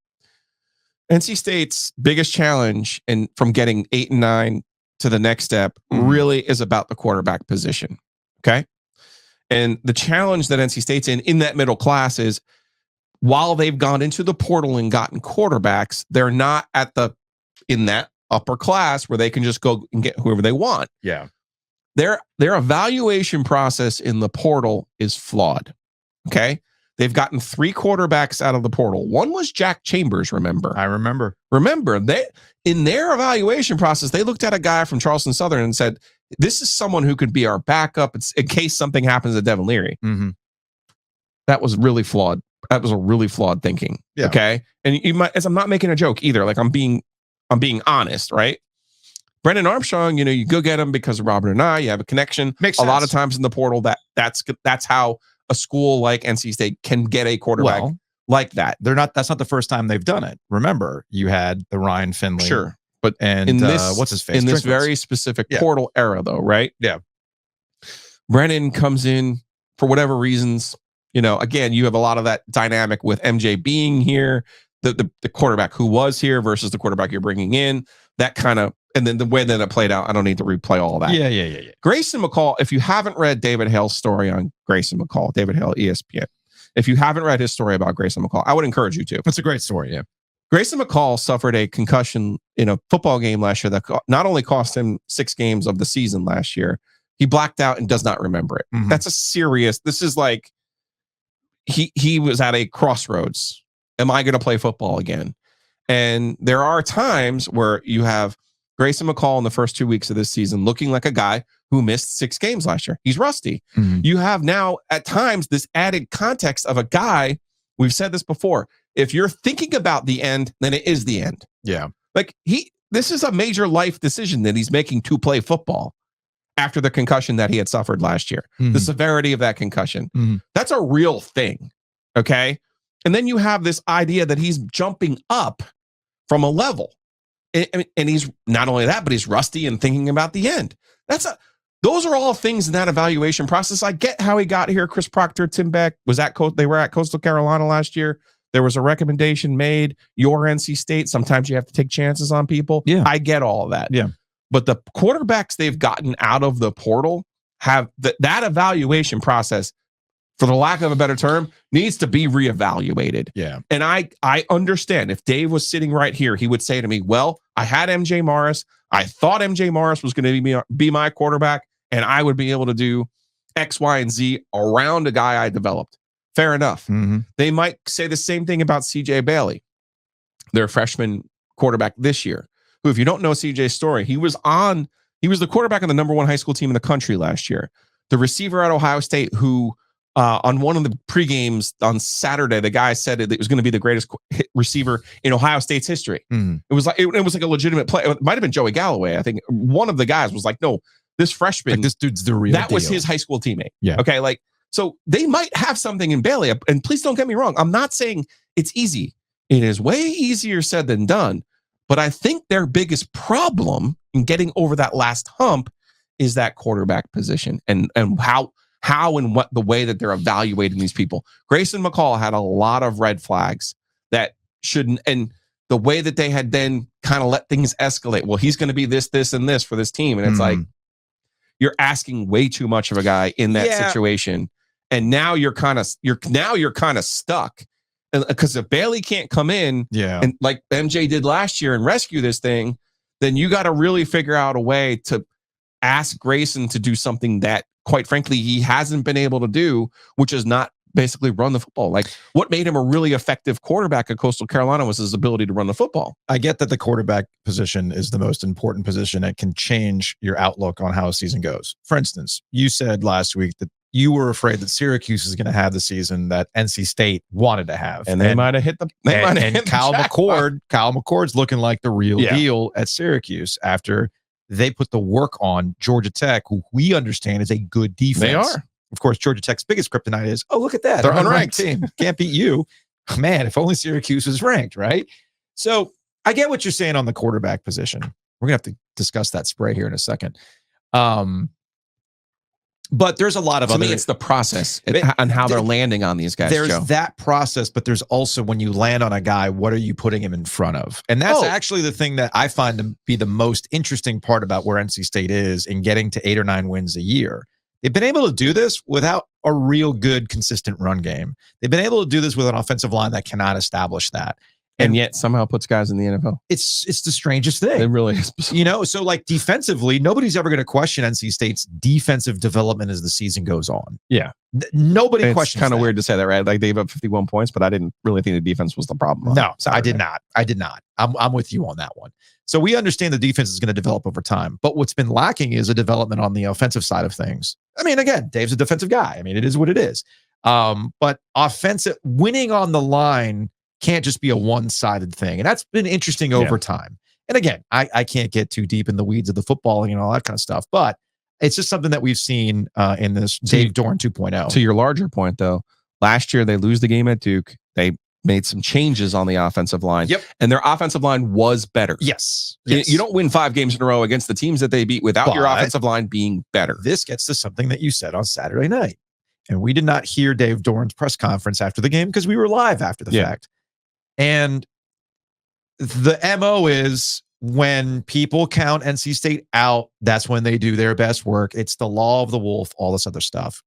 NC State's biggest challenge from getting 8 and 9 to the next step really is about the quarterback position. Okay. And the challenge that NC State's in that middle class is while they've gone into the portal and gotten quarterbacks, they're not in that upper class where they can just go and get whoever they want. Yeah. Their evaluation process in the portal is flawed. Okay. They've gotten 3 quarterbacks out of the portal. One was Jack Chambers, remember? I remember. They in their evaluation process, they looked at a guy from Charleston Southern and said, this is someone who could be our backup in case something happens to Devin Leary. That was really flawed. That was a really flawed thinking. Yeah. Okay. And I'm not making a joke either. Like I'm being honest, right? Brendan Armstrong, you go get him because of Robert and I, you have a connection. Makes sense. A lot of sense. times in the portal, that's how a school like NC State can get a quarterback like that. That's not the first time they've done it. Remember, you had the Ryan Finley. Sure. But and in this, what's his face? In this Drinkwitz. very specific portal era though, right? Yeah. Brennan comes in for whatever reasons. Again, you have a lot of that dynamic with MJ being here, the quarterback who was here versus the quarterback you're bringing in, that kind of, and then the way that it played out, I don't need to replay all of that. Yeah. Grayson McCall, if you haven't read David Hale's story on Grayson McCall, David Hale, ESPN, if you haven't read his story about Grayson McCall, I would encourage you to. It's a great story, yeah. Grayson McCall suffered a concussion in a football game last year that not only cost him 6 games of the season last year, he blacked out and does not remember it. That's this is like, he was at a crossroads. Am I going to play football again? And there are times where you have Grayson McCall in the first 2 weeks of this season looking like a guy who missed 6 games last year. He's rusty. Mm-hmm. You have now at times this added context of a guy. We've said this before. If you're thinking about the end, then it is the end. Yeah. Like this is a major life decision that he's making to play football after the concussion that he had suffered last year. Mm-hmm. The severity of that concussion. Mm-hmm. That's a real thing. Okay. And then you have this idea that he's jumping up from a level. And he's not only that, but he's rusty and thinking about the end. Those are all things in that evaluation process. I get how he got here. Chris Proctor, Tim Beck they were at Coastal Carolina last year. There was a recommendation made. Your NC State. Sometimes you have to take chances on people. Yeah. I get all of that. Yeah. But the quarterbacks they've gotten out of the portal have that evaluation process, for the lack of a better term, needs to be reevaluated. Yeah. And I understand if Dave was sitting right here, he would say to me, well, I had MJ Morris. I thought MJ Morris was going to be my quarterback, and I would be able to do X, Y, and Z around a guy I developed. Fair enough. Mm-hmm. They might say the same thing about CJ Bailey, their freshman quarterback this year, who, if you don't know CJ's story, he was the quarterback of the number 1 high school team in the country last year. The receiver at Ohio State who, on one of the pre-games on Saturday, the guy said it was going to be the greatest receiver in Ohio State's history. Mm-hmm. It was like a legitimate play. It might have been Joey Galloway. I think one of the guys was like, "No, this freshman, like this dude's the real that deal." was his high school teammate." Yeah. Okay. Like, so they might have something in Bailey. And please don't get me wrong. I'm not saying it's easy. It is way easier said than done. But I think their biggest problem in getting over that last hump is that quarterback position and how and what the way that they're evaluating these people. Grayson McCall had a lot of red flags that shouldn't, and the way that they had then kind of let things escalate. Well, he's going to be this, and this for this team. And it's like, you're asking way too much of a guy in that situation. And now you're kind of stuck. Because if Bailey can't come in and like MJ did last year and rescue this thing, then you got to really figure out a way to ask Grayson to do something that, quite frankly, he hasn't been able to do, which is not basically run the football. Like, what made him a really effective quarterback at Coastal Carolina was his ability to run the football. I get that the quarterback position is the most important position that can change your outlook on how a season goes. For instance, you said last week that you were afraid that Syracuse is going to have the season that NC State wanted to have. And they might have hit the Kyle McCord's looking like the real deal at Syracuse after they put the work on Georgia Tech, who we understand is a good defense. They are. Of course, Georgia Tech's biggest kryptonite is, oh, look at that. They're An unranked team. Can't beat you. Man, if only Syracuse was ranked, right? So I get what you're saying on the quarterback position. We're going to have to discuss that spray here in a second. But there's a lot of other. To me, it's the process and how they're landing on these guys. There's that process, but there's also when you land on a guy, what are you putting him in front of? And that's actually the thing that I find to be the most interesting part about where NC State is in getting to 8 or 9 wins a year. They've been able to do this without a real good, consistent run game. They've been able to do this with an offensive line that cannot establish that. And yet somehow puts guys in the NFL. It's the strangest thing. It really is. So like defensively, nobody's ever going to question NC State's defensive development as the season goes on. Yeah. Nobody questions. It's kind of weird to say that, right? Like they gave up 51 points, but I didn't really think the defense was the problem. No, I did not. I'm with you on that one. So we understand the defense is going to develop over time, but what's been lacking is a development on the offensive side of things. I mean, again, Dave's a defensive guy. I mean, it is what it is. But offensive winning on the line can't just be a one-sided thing. And that's been interesting over time. And again, I can't get too deep in the weeds of the footballing and all that kind of stuff, but it's just something that we've seen in this Dave Doreen 2.0. To your larger point, though, last year they lose the game at Duke. They made some changes on the offensive line. Yep. And their offensive line was better. Yes. You don't win 5 games in a row against the teams that they beat without your offensive line being better. This gets to something that you said on Saturday night. And we did not hear Dave Doreen's press conference after the game because we were live after the fact. And the MO is when people count NC State out, that's when they do their best work. It's the law of the wolf, all this other stuff.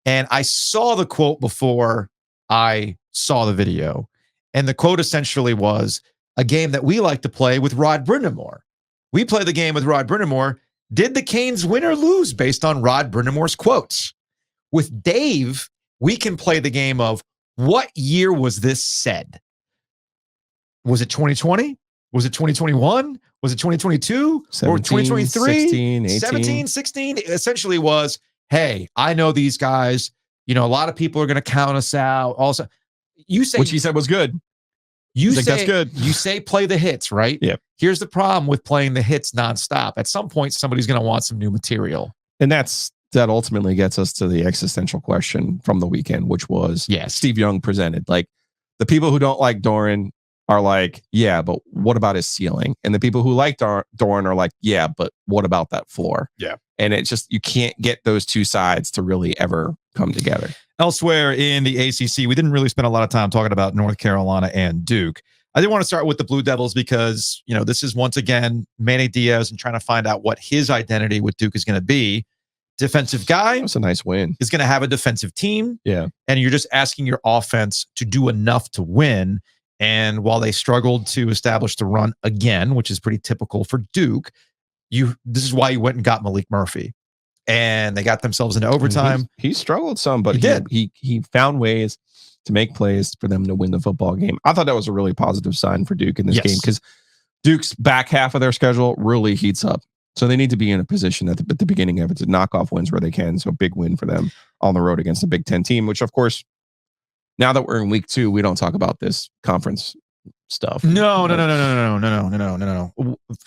And I saw the quote before I saw the video. And the quote essentially was a game that we like to play with Rod Brindamore. We play the game with Rod Brindamore. Did the Canes win or lose based on Rod Brindamore's quotes? With Dave, we can play the game of what year was this said? Was it 2020? Was it 2021? was it 2022 or 17, 2023? 16, 18. 17, 16 essentially was, hey, I know these guys. You know, a lot of people are going to count us out. Also, you say, which he said was good. You He's say like, that's good. You say play the hits, right? Yep. Here's the problem with playing the hits nonstop. At some point, somebody's going to want some new material. And that ultimately gets us to the existential question from the weekend, which was Steve Young presented. Like, the people who don't like Doeren are like, yeah, but what about his ceiling? And the people who like Doeren are like, yeah, but what about that floor? Yeah. And it's just, you can't get those two sides to really ever come together. Elsewhere in the ACC, we didn't really spend a lot of time talking about North Carolina and Duke. I did want to start with the Blue Devils because, you know, this is once again Manny Diaz and trying to find out what his identity with Duke is going to be. Defensive guy. That's a nice win. Is going to have a defensive team. Yeah. And you're just asking your offense to do enough to win. And while they struggled to establish the run again, which is pretty typical for Duke, this is why you went and got Malik Murphy. And they got themselves into overtime. He struggled some, but he found ways to make plays for them to win the football game. I thought that was a really positive sign for Duke in this game because Duke's back half of their schedule really heats up. So they need to be in a position at the beginning of it to knock off wins where they can. So a big win for them on the road against a Big Ten team, which of course, now that we're in week 2, we don't talk about this conference stuff. No.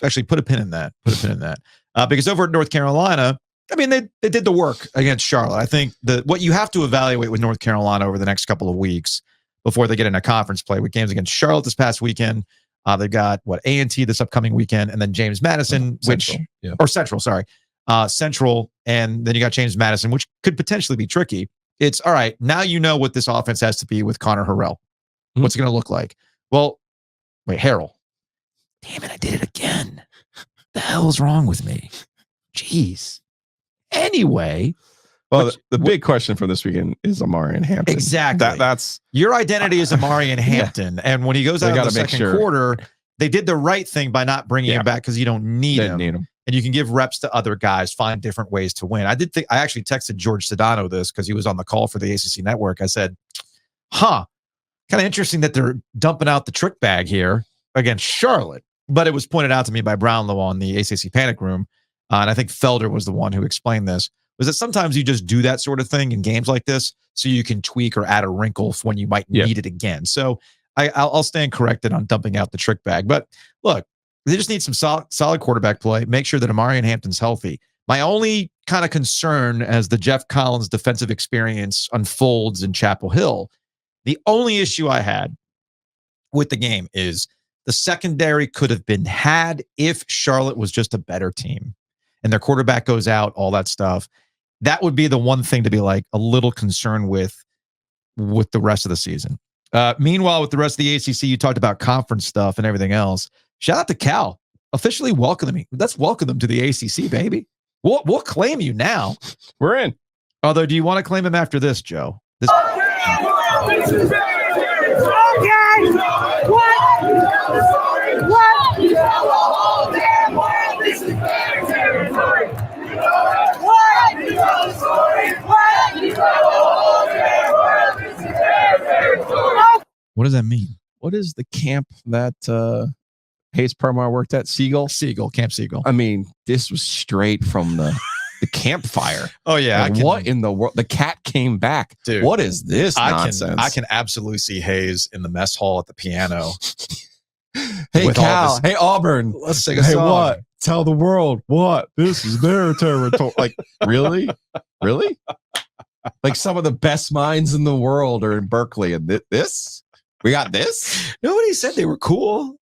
Actually, put a pin in that. Because over at North Carolina, I mean, they did the work against Charlotte. I think what you have to evaluate with North Carolina over the next couple of weeks before they get into conference play with games against Charlotte this past weekend. They've got A&T this upcoming weekend, and then James Madison, Central, and then you got James Madison, which could potentially be tricky. It's all right. Now you know what this offense has to be with Connor Harrell. What's it going to look like? Well, wait, Harrell. Damn it, I did it again. The hell's wrong with me? Jeez. Anyway. Well, the big question for this weekend is Amari and Hampton. Exactly. That's your identity is Amari and Hampton. Yeah. And when he goes out in the second quarter, they did the right thing by not bringing him back because you don't need him. And you can give reps to other guys, find different ways to win. I actually texted George Sedano this because he was on the call for the ACC network. I said, kind of interesting that they're dumping out the trick bag here against Charlotte. But it was pointed out to me by Brownlow on the ACC Panic Room. And I think Felder was the one who explained this, was that sometimes you just do that sort of thing in games like this so you can tweak or add a wrinkle when you might need it again. So I'll stand corrected on dumping out the trick bag. But look, they just need some solid quarterback play. Make sure that Amari and Hampton's healthy. My only kind of concern as the Jeff Collins defensive experience unfolds in Chapel Hill, the only issue I had with the game is the secondary could have been had if Charlotte was just a better team and their quarterback goes out, all that stuff. That would be the one thing to be like a little concerned with the rest of the season. Meanwhile, with the rest of the ACC, you talked about conference stuff and everything else. Shout out to Cal, officially welcoming me. Let's welcome them to the ACC, baby. We'll claim you now. We're in. Although, do you want to claim him after this, Joe? What does that mean? What is the camp that Hayes Permar worked at? Camp Siegel. I mean, this was straight from the campfire. Oh yeah. Like, what in the world? The cat came back. Dude, what is this nonsense? I can absolutely see Hayes in the mess hall at the piano. Hey Cal, hey Auburn, let's sing a song. Hey, what? Tell the world what? This is their territory. Like, really? Like, some of the best minds in the world are in Berkeley, and this? We got this? Nobody said they were cool.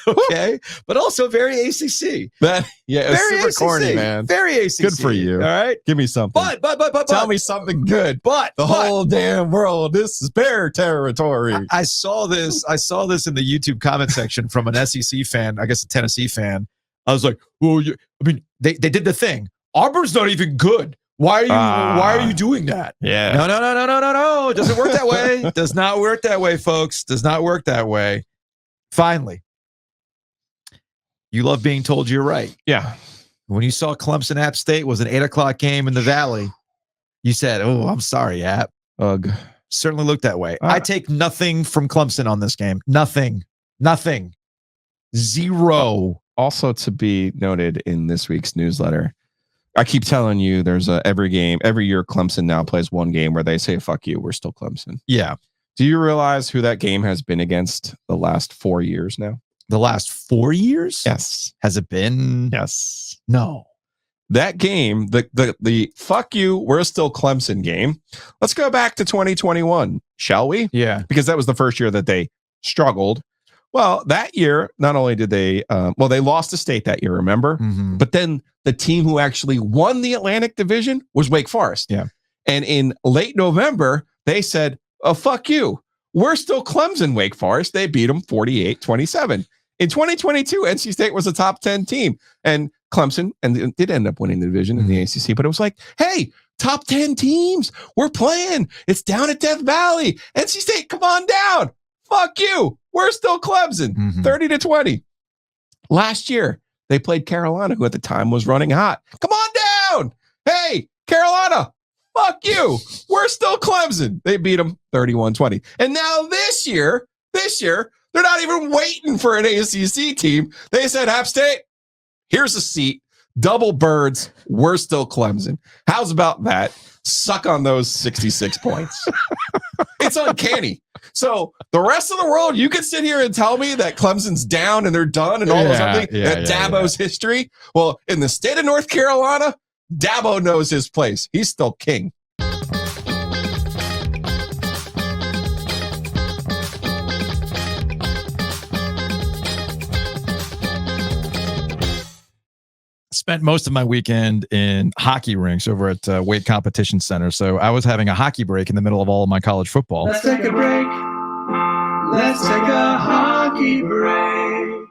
Okay. But also very ACC. It was very super ACC. Corny, man. Very ACC. Good for you. All right. Give me something. But. Tell me something good. But the whole damn world, this is bear territory. I saw this in the YouTube comment section from an SEC fan, I guess a Tennessee fan. I was like, well, they did the thing. Auburn's not even good. Why are you doing that? Yeah. No. It doesn't work that way. Does not work that way, folks. Does not work that way. Finally, you love being told you're right. Yeah. When you saw Clemson App State was an 8:00 game in the Valley, you said, "Oh, I'm sorry, App." Ugh. Certainly looked that way. I take nothing from Clemson on this game. Nothing. Zero. Also to be noted in this week's newsletter, I keep telling you there's every year Clemson now plays one game where they say, fuck you, we're still Clemson. Yeah. Do you realize who that game has been against the last 4 years now? The last 4 years? Yes. Has it been? Yes. No. That game, the fuck you, we're still Clemson game. Let's go back to 2021, shall we? Yeah. Because that was the first year that they struggled. Well, that year, not only did they, they lost to State that year, remember? Mm-hmm. But then the team who actually won the Atlantic Division was Wake Forest. Yeah. And in late November, they said, oh, fuck you. We're still Clemson, Wake Forest. They beat them 48-27. In 2022, NC State was a top 10 team. And Clemson, and it did end up winning the division in the ACC, but it was like, hey, top 10 teams. We're playing. It's down at Death Valley. NC State, come on down. Fuck you. We're still Clemson, 30-20. Last year, they played Carolina, who at the time was running hot. Come on down. Hey, Carolina, fuck you. We're still Clemson. They beat them 31-20. And now this year, they're not even waiting for an ACC team. They said, App State, here's a seat. Double birds. We're still Clemson. How's about that? Suck on those 66 points. It's uncanny. So the rest of the world, you can sit here and tell me that Clemson's down and they're done and all those other things. Dabo's history. Well, in the state of North Carolina, Dabo knows his place. He's still king. Spent most of my weekend in hockey rinks over at Weight Competition Center. So I was having a hockey break in the middle of all of my college football. Let's take a break. Let's take a hockey break.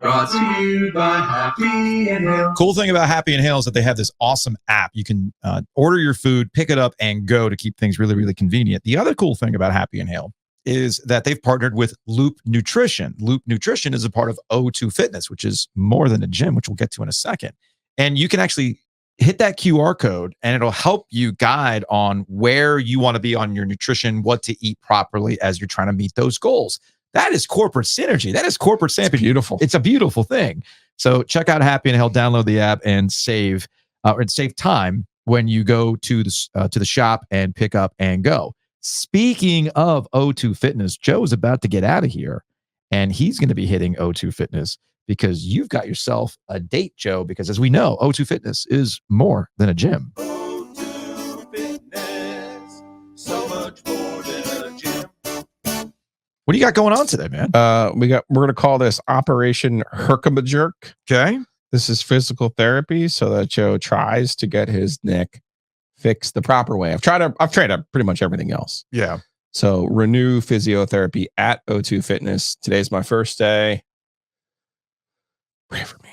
Brought to you by Happy and Hill. Cool thing about Happy and Hill is that they have this awesome app. You can order your food, pick it up, and go to keep things really, really convenient. The other cool thing about Happy and Hill is that they've partnered with Loop Nutrition. Loop Nutrition is a part of O2 Fitness, which is more than a gym, which we'll get to in a second. And you can actually hit that QR code and it'll help you guide on where you want to be on your nutrition, what to eat properly as you're trying to meet those goals. That is corporate synergy. That is corporate synergy. Beautiful. It's a beautiful thing. So check out Happy and Health, download the app and save time when you go to the shop and pick up and go. Speaking of O2 Fitness, Joe is about to get out of here and he's going to be hitting O2 Fitness because you've got yourself a date, Joe, because as we know, O2 Fitness is more than a gym. O2 Fitness, so much more than a gym. What do you got going on today, man? We're going to call this Operation Herkimajerk. Okay. This is physical therapy so that Joe tries to get his neck fixed the proper way. I've tried pretty much everything else. Yeah. So renew physiotherapy at O2 Fitness. Today's my first day. Pray for me.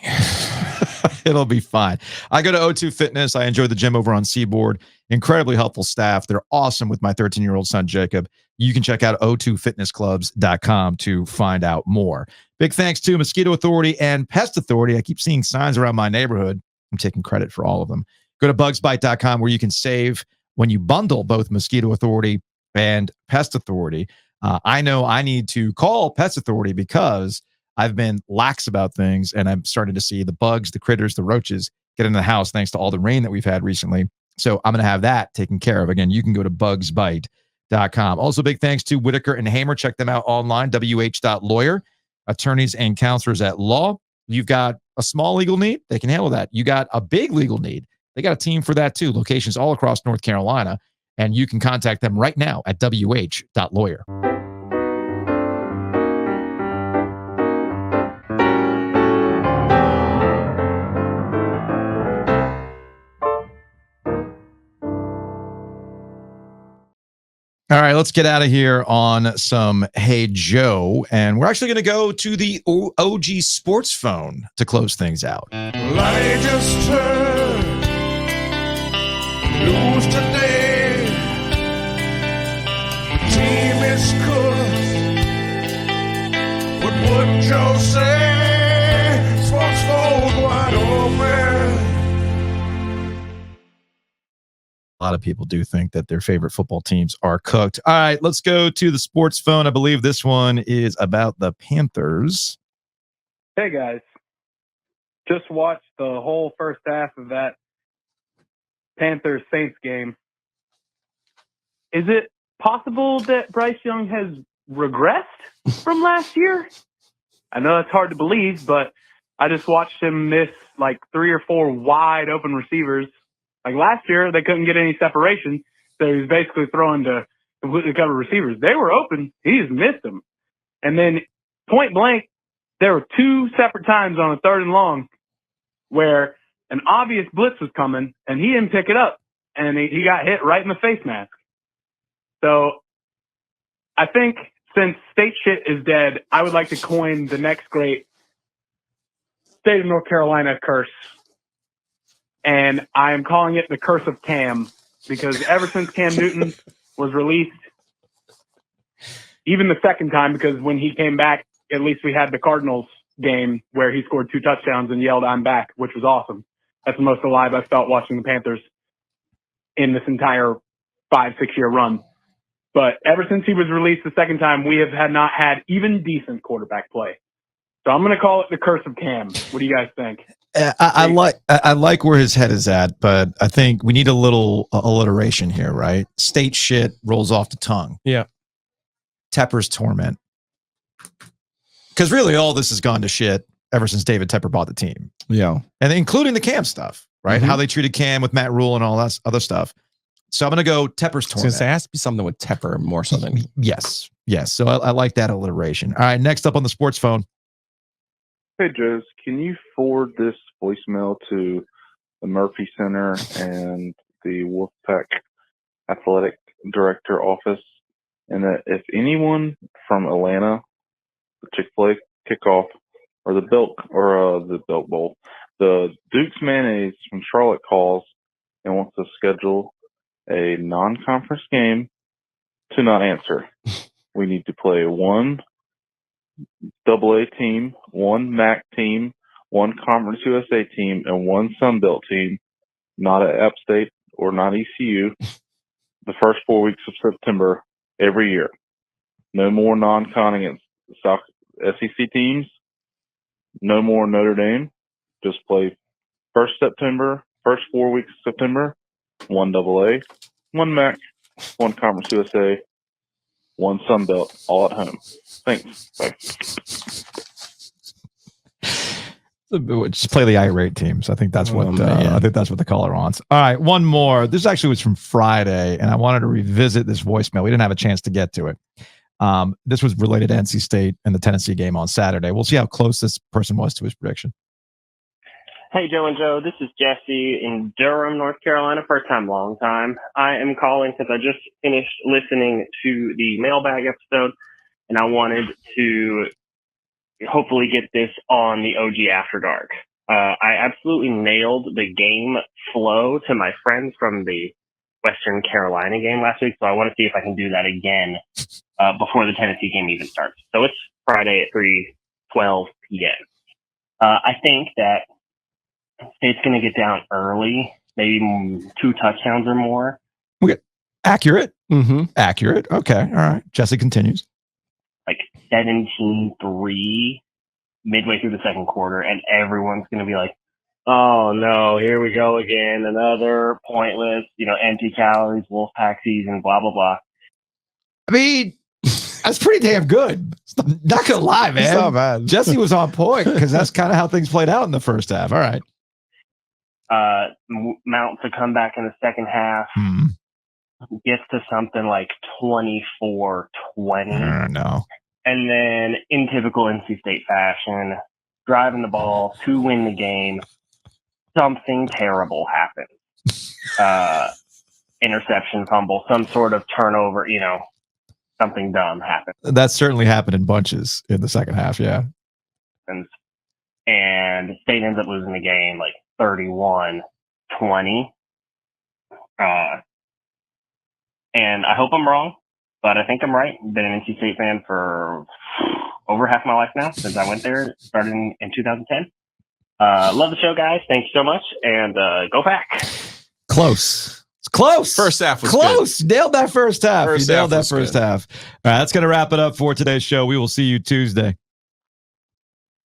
It'll be fine. I go to O2 Fitness. I enjoy the gym over on Seaboard. Incredibly helpful staff. They're awesome with my 13-year-old son, Jacob. You can check out o2fitnessclubs.com to find out more. Big thanks to Mosquito Authority and Pest Authority. I keep seeing signs around my neighborhood. I'm taking credit for all of them. Go to bugsbite.com where you can save when you bundle both Mosquito Authority and Pest Authority. I know I need to call Pest Authority because I've been lax about things and I'm starting to see the bugs, the critters, the roaches get in the house thanks to all the rain that we've had recently. So I'm going to have that taken care of. Again, you can go to bugsbite.com. Also, big thanks to Whitaker and Hamer. Check them out online, wh.lawyer, attorneys and counselors at law. You've got a small legal need, they can handle that. You got a big legal need, they got a team for that too. Locations all across North Carolina. And you can contact them right now at wh.lawyer. All right, let's get out of here on some Hey Joe. And we're actually going to go to the OG Sports phone to close things out. Well, I just heard news today. Team is cooked. What would Joe say? Sports phone wide open. A lot of people do think that their favorite football teams are cooked. All right, let's go to the sports phone. I believe this one is about the Panthers. Hey, guys. just watched the whole first half of that Panthers Saints game. Is it possible that Bryce Young has regressed from last year? I know that's hard to believe, but I just watched him miss like 3 or 4 wide open receivers. Like last year, they couldn't get any separation, so he was basically throwing to completely cover receivers. They were open. He just missed them. And then point blank, there were 2 separate times on a 3rd and long where an obvious blitz was coming, and he didn't pick it up, and he got hit right in the face mask. So I think since state shit is dead, I would like to coin the next great state of North Carolina curse. And I am calling it the curse of Cam, because ever since Cam Newton was released, even the second time, because when he came back, at least we had the Cardinals game where he scored 2 touchdowns and yelled, "I'm back," which was awesome. That's the most alive I felt watching the Panthers in this entire 5-6 year run. But ever since he was released the second time, we have not had even decent quarterback play. So I'm going to call it the curse of Cam. What do you guys think? I like where his head is at, but I think we need a little alliteration here, right? State shit rolls off the tongue. Yeah. Tepper's torment. Because really all this has gone to shit ever since David Tepper bought the team. Yeah. And including the Cam stuff, right? Mm-hmm. How they treated Cam with Matt Rule and all that other stuff. So I'm going to go Tepper's torment. There has to be something with Tepper more so than... Yes. So I like that alliteration. All right, next up on the sports phone. Hey, Joes, can you forward this voicemail to the Murphy Center and the Wolfpack Athletic Director office? And that if anyone from Atlanta, the Chick-fil-A kickoff, or the Belk Bowl, the Duke's Mayonnaise from Charlotte calls and wants to schedule a non-conference game, to not answer. We need to play 1 AA team, 1 MAC team, 1 Conference USA team, and 1 Sun Belt team, not at App State or not ECU, the first 4 weeks of September every year. No more non-con against SEC teams. No more Notre Dame. Just play first 4 weeks of September, 1 AA, 1 MAC, 1 Conference USA, 1 Sun Belt, all at home. Thanks. Bye. Just play the irate teams. I think that's what the caller wants. All right, one more. This actually was from Friday, and I wanted to revisit this voicemail. We didn't have a chance to get to it. This was related to NC State and the Tennessee game on Saturday. We'll see how close this person was to his prediction. Hey, Joe and Joe. This is Jesse in Durham, North Carolina. First time, long time. I am calling because I just finished listening to the mailbag episode, and I wanted to hopefully get this on the OG After Dark. I absolutely nailed the game flow to my friends from the Western Carolina game last week, so I want to see if I can do that again before the Tennessee game even starts. So it's Friday at 3:12 p.m. I think that State's going to get down early, maybe 2 touchdowns or more. Okay. Accurate. Mm-hmm. Accurate. Okay. All right. Jesse continues. Like 17-3 midway through the second quarter, and everyone's going to be like, oh no, here we go again. Another pointless, empty calories, Wolfpack season, blah, blah, blah. I mean, that's pretty damn good. Not going to lie, man. It's not bad. Jesse was on point because that's kind of how things played out in the first half. All right. Mount to come back in the second half, gets to something like 24-20. No. And then, in typical NC State fashion, driving the ball to win the game, something terrible happens. Interception, fumble, some sort of turnover, something dumb happens. That certainly happened in bunches in the second half, yeah. And State ends up losing the game like 31-20. And I hope I'm wrong, but I think I'm right. Been an NC State fan for over half my life now, since I went there, starting in 2010. Love the show, guys. Thank you so much. And go Pack. Close. It's close. First half was close. Good. Nailed that first half. First you nailed half that first half. All right, that's going to wrap it up for today's show. We will see you Tuesday.